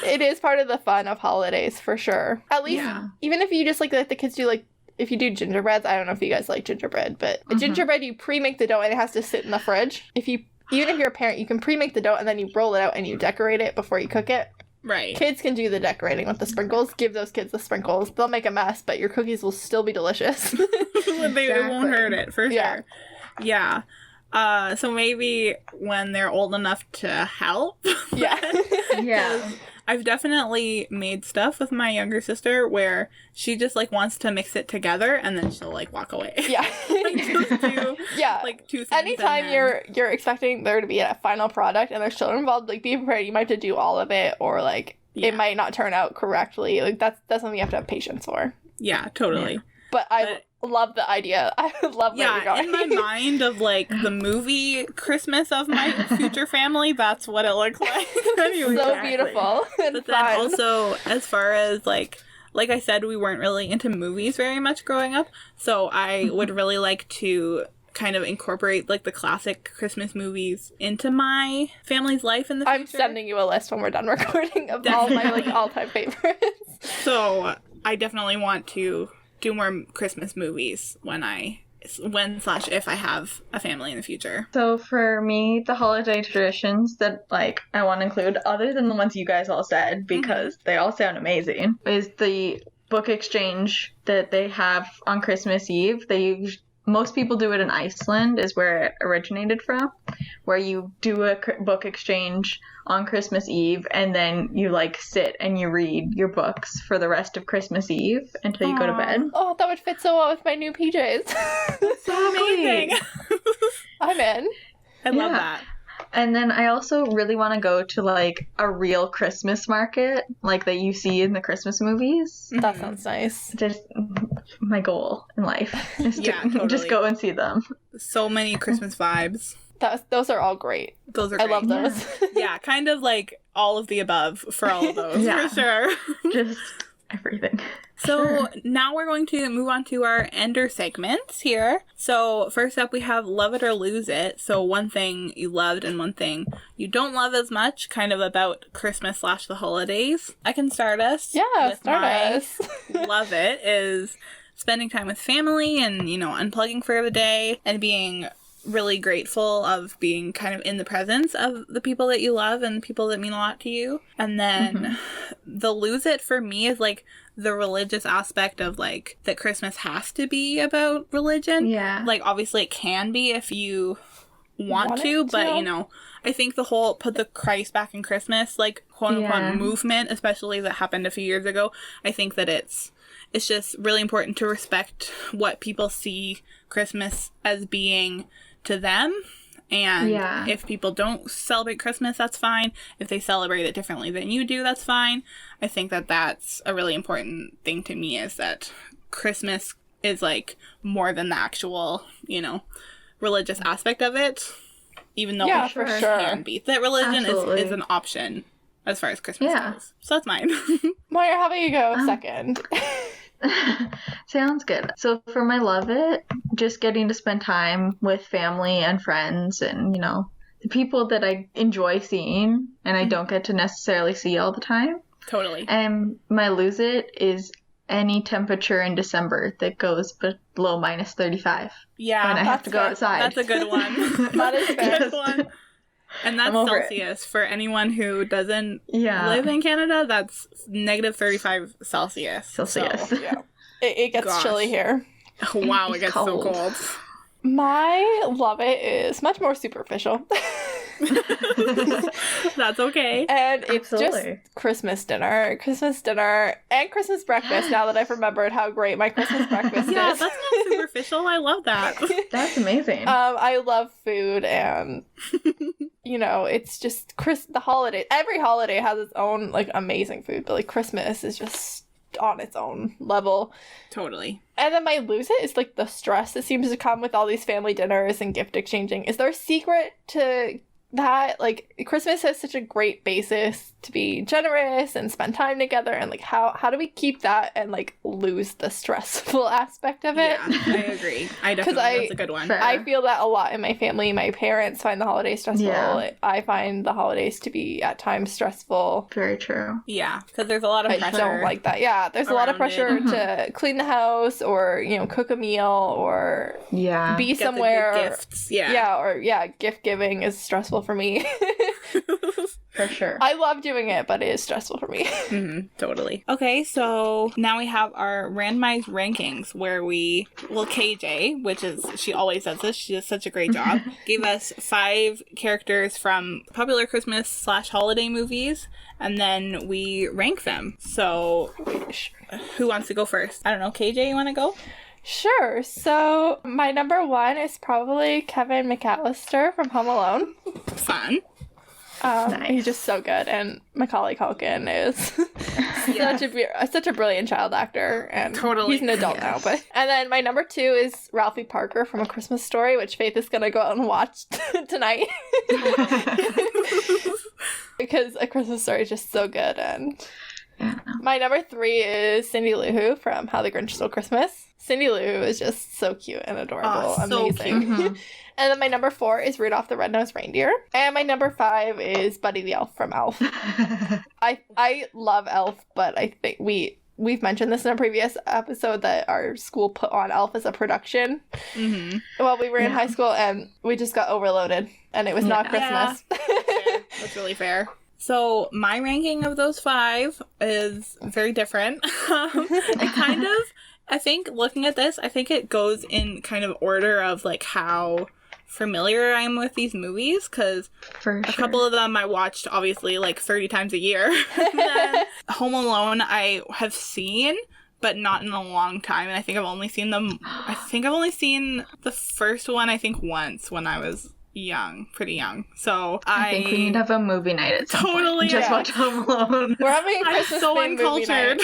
it is part of the fun of holidays for sure. At least, even if you just like let the kids do, like, if you do gingerbreads, I don't know if you guys like gingerbread, but gingerbread, you pre-make the dough and it has to sit in the fridge. Even if you're a parent, you can pre-make the dough and then you roll it out and you decorate it before you cook it. Right. Kids can do the decorating with the sprinkles. Give those kids the sprinkles. They'll make a mess, but your cookies will still be delicious. It won't hurt it, for sure. Yeah. So maybe when they're old enough to help. I've definitely made stuff with my younger sister where she just, like, wants to mix it together and then she'll, like, walk away. Yeah. Like, two things. Anytime you're expecting there to be a final product and there's children involved, like, be prepared. You might have to do all of it, or, like, it might not turn out correctly. Like, that's something you have to have patience for. Yeah, totally. But I love the idea. I love where you're going. In my mind of, like, the movie Christmas of my future family, that's what it looks like. So beautiful and but then also, as far as, like I said, we weren't really into movies very much growing up, so I would really like to kind of incorporate, like, the classic Christmas movies into my family's life in the future. I'm sending you a list when we're done recording of all my, like, all-time favorites. So I definitely want to do more Christmas movies if I have a family in the future. So for me, the holiday traditions that, like, I want to include, other than the ones you guys all said, because they all sound amazing, is the book exchange that they have on Christmas Eve. Most people do it in Iceland, is where it originated from, where you do a book exchange on Christmas Eve, and then you, like, sit and you read your books for the rest of Christmas Eve until you go to bed. Oh, that would fit so well with my new PJs. That's so amazing. I'm in. I love that. And then I also really want to go to, like, a real Christmas market, like that you see in the Christmas movies. That sounds nice. Just my goal in life is to just go and see them. So many Christmas vibes. Those are all great. Those are great. I love those. Yeah, kind of like all of the above for all of those, for sure. Just everything. So now we're going to move on to our ender segments here. So first up we have Love It or Lose It. So one thing you loved and one thing you don't love as much, kind of about Christmas / the holidays. I can start us. Yeah, start us. Love it is spending time with family and, you know, unplugging for the day and being really grateful of being kind of in the presence of the people that you love and people that mean a lot to you. And then the lose it for me is like the religious aspect of like that Christmas has to be about religion. Yeah. Like obviously it can be if you want to, but you know, I think the whole put the Christ back in Christmas, like quote unquote movement, especially that happened a few years ago, I think that it's just really important to respect what people see Christmas as being to them. And if people don't celebrate Christmas, that's fine. If they celebrate it differently than you do, that's fine. I think that that's a really important thing to me, is that Christmas is like more than the actual, you know, religious aspect of it, even though it can be. That religion is an option as far as Christmas goes. So that's mine. Moira, how about you go second? Sounds good. So for my love it, just getting to spend time with family and friends and, you know, the people that I enjoy seeing and I don't get to necessarily see all the time. Totally. And my lose it is any temperature in December that goes below minus 35. Yeah. When I have to go outside. That's a good one. That is fair. Good one. And that's Celsius. For anyone who doesn't live in Canada, that's negative 35 Celsius. So, yeah. It gets chilly here. Wow, it gets cold. so cold. My love it is much more superficial. That's okay. And it's just Christmas dinner and Christmas breakfast, now that I've remembered how great my Christmas breakfast is. Yeah, that's not superficial. I love that. That's amazing. I love food, and you know, it's just the holiday. Every holiday has its own like amazing food, but like Christmas is just on its own level. Totally. And then my lose it is like the stress that seems to come with all these family dinners and gift exchanging. Is there a secret to that? Like, Christmas has such a great basis to be generous and spend time together, and like how do we keep that and like lose the stressful aspect of it? Yeah, I agree. That's a good one. I feel that a lot in my family. My parents find the holidays stressful. Yeah. I find the holidays to be at times stressful. Very true. Yeah, because there's a lot of pressure. I don't like that. Yeah, there's a lot of pressure to clean the house, or, you know, cook a meal, or be get somewhere. The gifts. Gift giving is stressful for me. For sure. I love doing it, but it is stressful for me. Totally. Okay, so now we have our randomized rankings where KJ, she always does this, she does such a great job, gave us 5 characters from popular Christmas / holiday movies, and then we rank them. So, who wants to go first? I don't know, KJ, you want to go? Sure. So, my number 1 is probably Kevin McAllister from Home Alone. Fun. Nice. He's just so good, and Macaulay Culkin is such a brilliant child actor, and he's an adult now. And then my number 2 is Ralphie Parker from A Christmas Story, which Faith is gonna go out and watch tonight because A Christmas Story is just so good. And my number 3 is Cindy Lou Who from How the Grinch Stole Christmas. Cindy Lou Who is just so cute and adorable, amazing. So and then my number 4 is Rudolph the Red-Nosed Reindeer. And my number 5 is Buddy the Elf from Elf. I love Elf, but I think we've mentioned this in a previous episode that our school put on Elf as a production while we were in high school, and we just got overloaded, and it was not Christmas. Yeah. That's really fair. So my ranking of those 5 is very different. I think looking at this, I think it goes in kind of order of like how familiar I am with these movies, because a couple of them I watched obviously like 30 times a year. Then Home Alone I have seen, but not in a long time, and I think I've only seen the first one once when I was pretty young. So I think we need to have a movie night at some point. Just watch Home Alone. We're having a Christmas uncultured.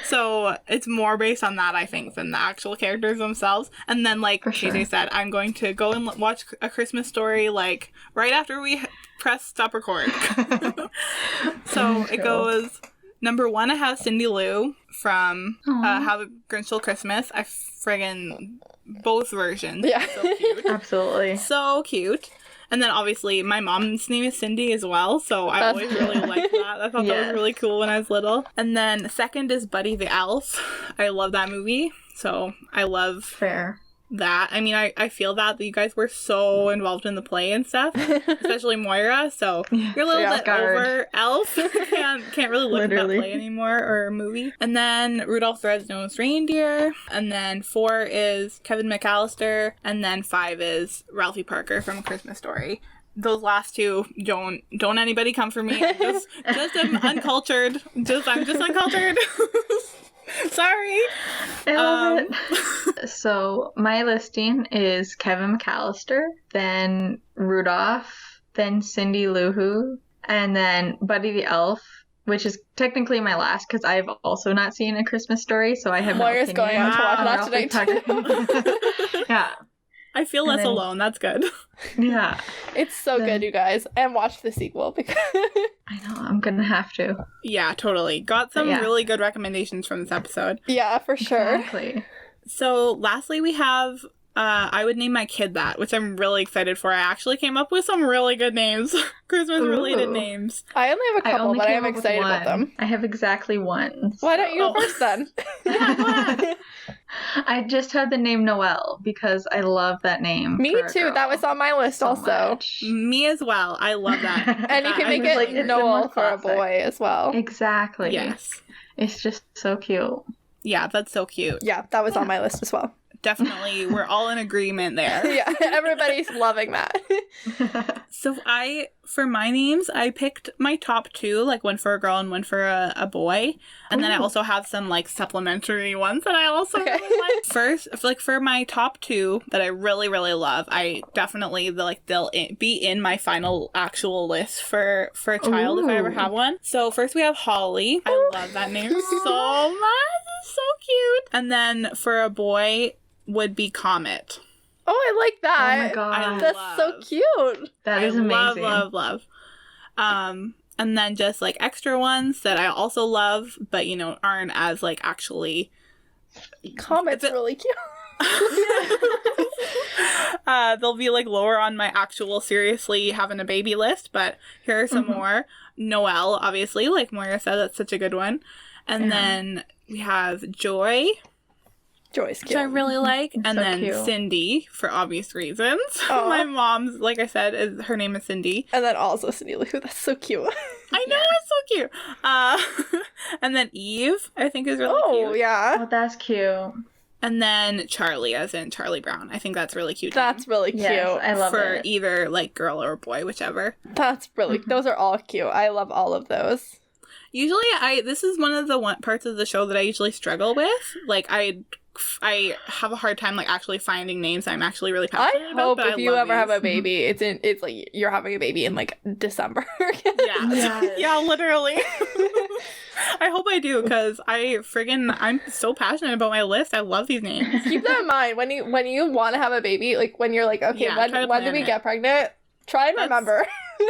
So it's more based on that, I think, than the actual characters themselves. And then, like KJ said, I'm going to go and watch A Christmas Story, like, right after we press stop record. So it goes, number 1, I have Cindy Lou from How the Grinch Stole Christmas. I friggin' both versions. Yeah. So cute. Absolutely. So cute. And then obviously my mom's name is Cindy as well, so I always really liked that. I thought that was really cool when I was little. And then second is Buddy the Elf. I love that movie, so I love that. I mean, I feel that you guys were so involved in the play and stuff, especially Moira. So you're a little bit scarred. over Elf. Can't really look at that play anymore or movie. And then Rudolph the Red-Nosed Reindeer. And then 4 is Kevin McAllister. And then 5 is Ralphie Parker from A Christmas Story. Those last 2, don't anybody come for me. I'm uncultured. I'm just uncultured. Sorry. I love it. So my listing is Kevin McAllister, then Rudolph, then Cindy Lou Who, and then Buddy the Elf, which is technically my last because I've also not seen A Christmas Story, so I have Moira's no opinion. going on to watch that tonight. Yeah. I feel less alone. That's good. Yeah. It's so good, you guys. And watch the sequel because I know, I'm gonna have to. Yeah, totally. Got some really good recommendations from this episode. yeah, for sure. Exactly. So lastly, we have I would name my kid that, which I'm really excited for. I actually came up with some really good names. Christmas-related names. I only have a couple, but I am excited about them. I have exactly one. Why don't you go first then? Yeah, go ahead. I just had the name Noelle because I love that name. Me for a too. girl That was on my list so also. much. Me as well. I love that. And you can make was it like, it's Noel more for a classic. boy as well. Exactly. Yes. It's just so cute. Yeah, that's so cute. Yeah, that was on my list as well. Definitely, we're all in agreement there. Yeah, everybody's loving that. So for my names, I picked my top 2, like one for a girl and one for a boy. And then I also have some like supplementary ones that I also really like. First, for my top 2 that I really, really love, I definitely, they'll be in my final actual list for a child if I ever have one. So first we have Holly. I love that name so much. It's so cute. And then for a boy would be Comet. Oh, I like that. Oh my god. That's so cute. That is amazing. Love. And then just like extra ones that I also love, but aren't as like actually. Comet's really cute. They'll be like lower on my actual seriously having a baby list, but here are some more. Noelle, obviously, like Moira said, that's such a good one. And then we have Joy, Joy's cute. which I really like, and so then cute. Cindy for obvious reasons. Aw. My mom's, like I said, her name is Cindy. And then also Cindy Lou. That's so cute. I know, it's so cute. And then Eve, I think is really Oh, cute. yeah. Oh, that's cute. And then Charlie, as in Charlie Brown. I think that's really cute. That's really cute. Yes, I love for it. either like girl or boy, whichever. That's really, those are all cute. I love all of those. Usually, this is one of the parts of the show that I usually struggle with. Like, I have a hard time like actually finding names I'm actually really passionate I about. hope but if you love ever have a these. baby, it's like you're having a baby in like December. Yeah, Yes. yeah, literally. I hope I do because I'm so passionate about my list. I love these names. Keep that in mind when you want to have a baby. Like when you're like, okay, Yeah, try to when do plan we it. get pregnant? Try and remember.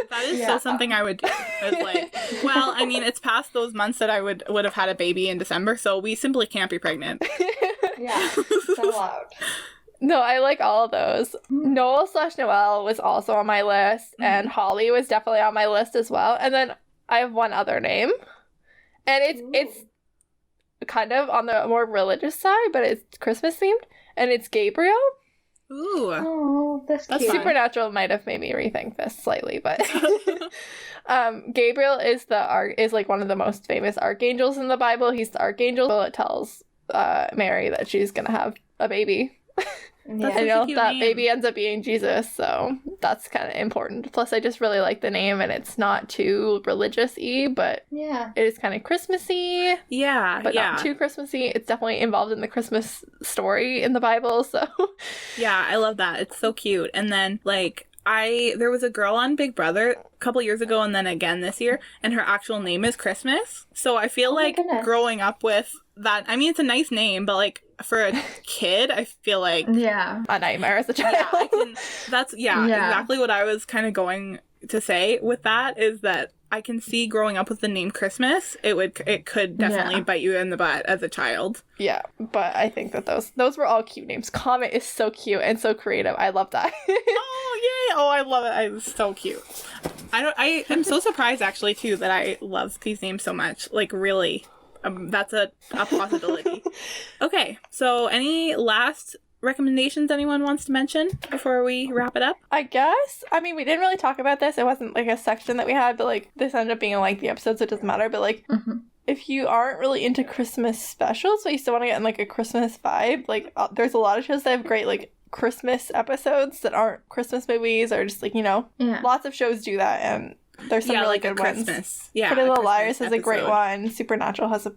That is Yeah. so something I would do. It's like, well, I mean, it's past those months that I would have had a baby in December, so we simply can't be pregnant. Yeah, so loud. No, I like all of those. Noel/Noelle was also on my list, and Holly was definitely on my list as well. And then I have one other name, and it's kind of on the more religious side, but it's Christmas themed, and it's Gabriel. Ooh. Oh, that's That's cute. fun. Supernatural might have made me rethink this slightly, but Gabriel is is like one of the most famous archangels in the Bible. He's the archangel that tells Mary that she's gonna have a baby. That's And such a cute that name. baby ends up being Jesus, so that's kind of important. Plus, I just really like the name, and it's not too religious-y, but Yeah. it is kind of Christmassy, Yeah, but yeah. not too Christmassy. It's definitely involved in the Christmas story in the Bible, so Yeah, I love that. It's so cute. And then, like, there was a girl on Big Brother a couple years ago and then again this year, and her actual name is Christmas. So I feel my like goodness. growing up with that, I mean, it's a nice name, but, like, for a kid, I feel like, Yeah. a nightmare as a child. yeah, that's exactly what I was kind of going to say with that, is that I can see growing up with the name Christmas, it could definitely Yeah. bite you in the butt as a child. Yeah, but I think that those were all cute names. Comet is so cute and so creative. I love that. Oh, yay! Oh, I love it. It's so cute. I am so surprised, actually, too, that I love these names so much. Like, really. That's a possibility. Okay, so any last recommendations anyone wants to mention before we wrap it up? I guess. I mean, we didn't really talk about this. It wasn't like a section that we had, but like this ended up being a lengthy episode, so it doesn't matter. But like, if you aren't really into Christmas specials, but you still want to get in like a Christmas vibe, like there's a lot of shows that have great like Christmas episodes that aren't Christmas movies, or just like, you know, lots of shows do that, and there's some really like good Christmas. ones. Yeah, Pretty Little Liars has a great one. Supernatural has a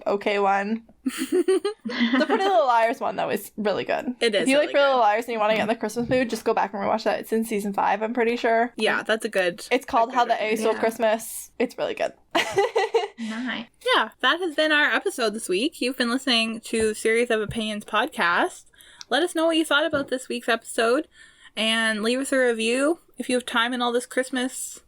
okay one. The Pretty Little Liars one, though, is really good. It is. If you really like Pretty Little Liars and you want to get in the Christmas mood, just go back and rewatch that. It's in season 5, I'm pretty sure. Yeah, that's a good. It's called How the A Stole Christmas. It's really good. Nice. Yeah, that has been our episode this week. You've been listening to Series of Opinions podcast. Let us know what you thought about this week's episode, and leave us a review if you have time in all this Christmas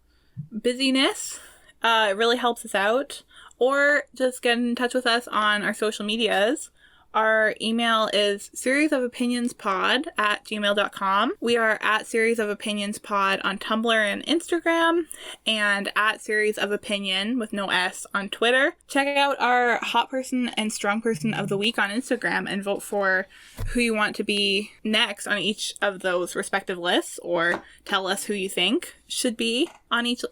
busyness. It really helps us out. Or just get in touch with us on our social medias. Our email is seriesofopinionspod@gmail.com. We are at Series of Opinions Pod on Tumblr and Instagram, and at Series of Opinion with no S on Twitter. Check out our Hot Person and Strong Person of the Week on Instagram and vote for who you want to be next on each of those respective lists, or tell us who you think should be on each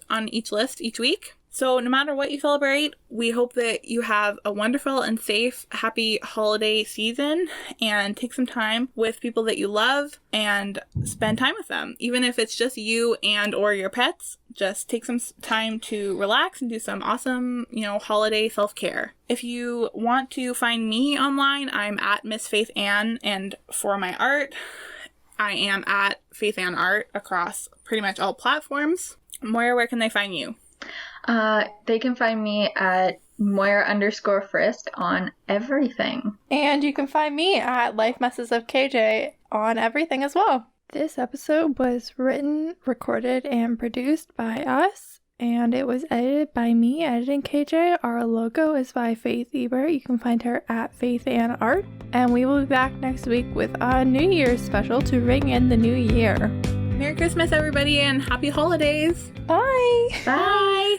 list each week. So no matter what you celebrate, we hope that you have a wonderful and safe, happy holiday season, and take some time with people that you love and spend time with them. Even if it's just you and or your pets, just take some time to relax and do some awesome, holiday self-care. If you want to find me online, I'm at Miss Faith Ann, and for my art, I am at Faith Ann Art across pretty much all platforms. Moira, where can they find you? They can find me at Moira_Frisk on everything. And you can find me at Life Messes of KJ on everything as well. This episode was written, recorded, and produced by us, and it was edited by me, editing KJ. Our logo is by Faith Ebert. You can find her at Faith Ann Art. And we will be back next week with a New Year's special to ring in the new year. Merry Christmas, everybody, and happy holidays! Bye! Bye!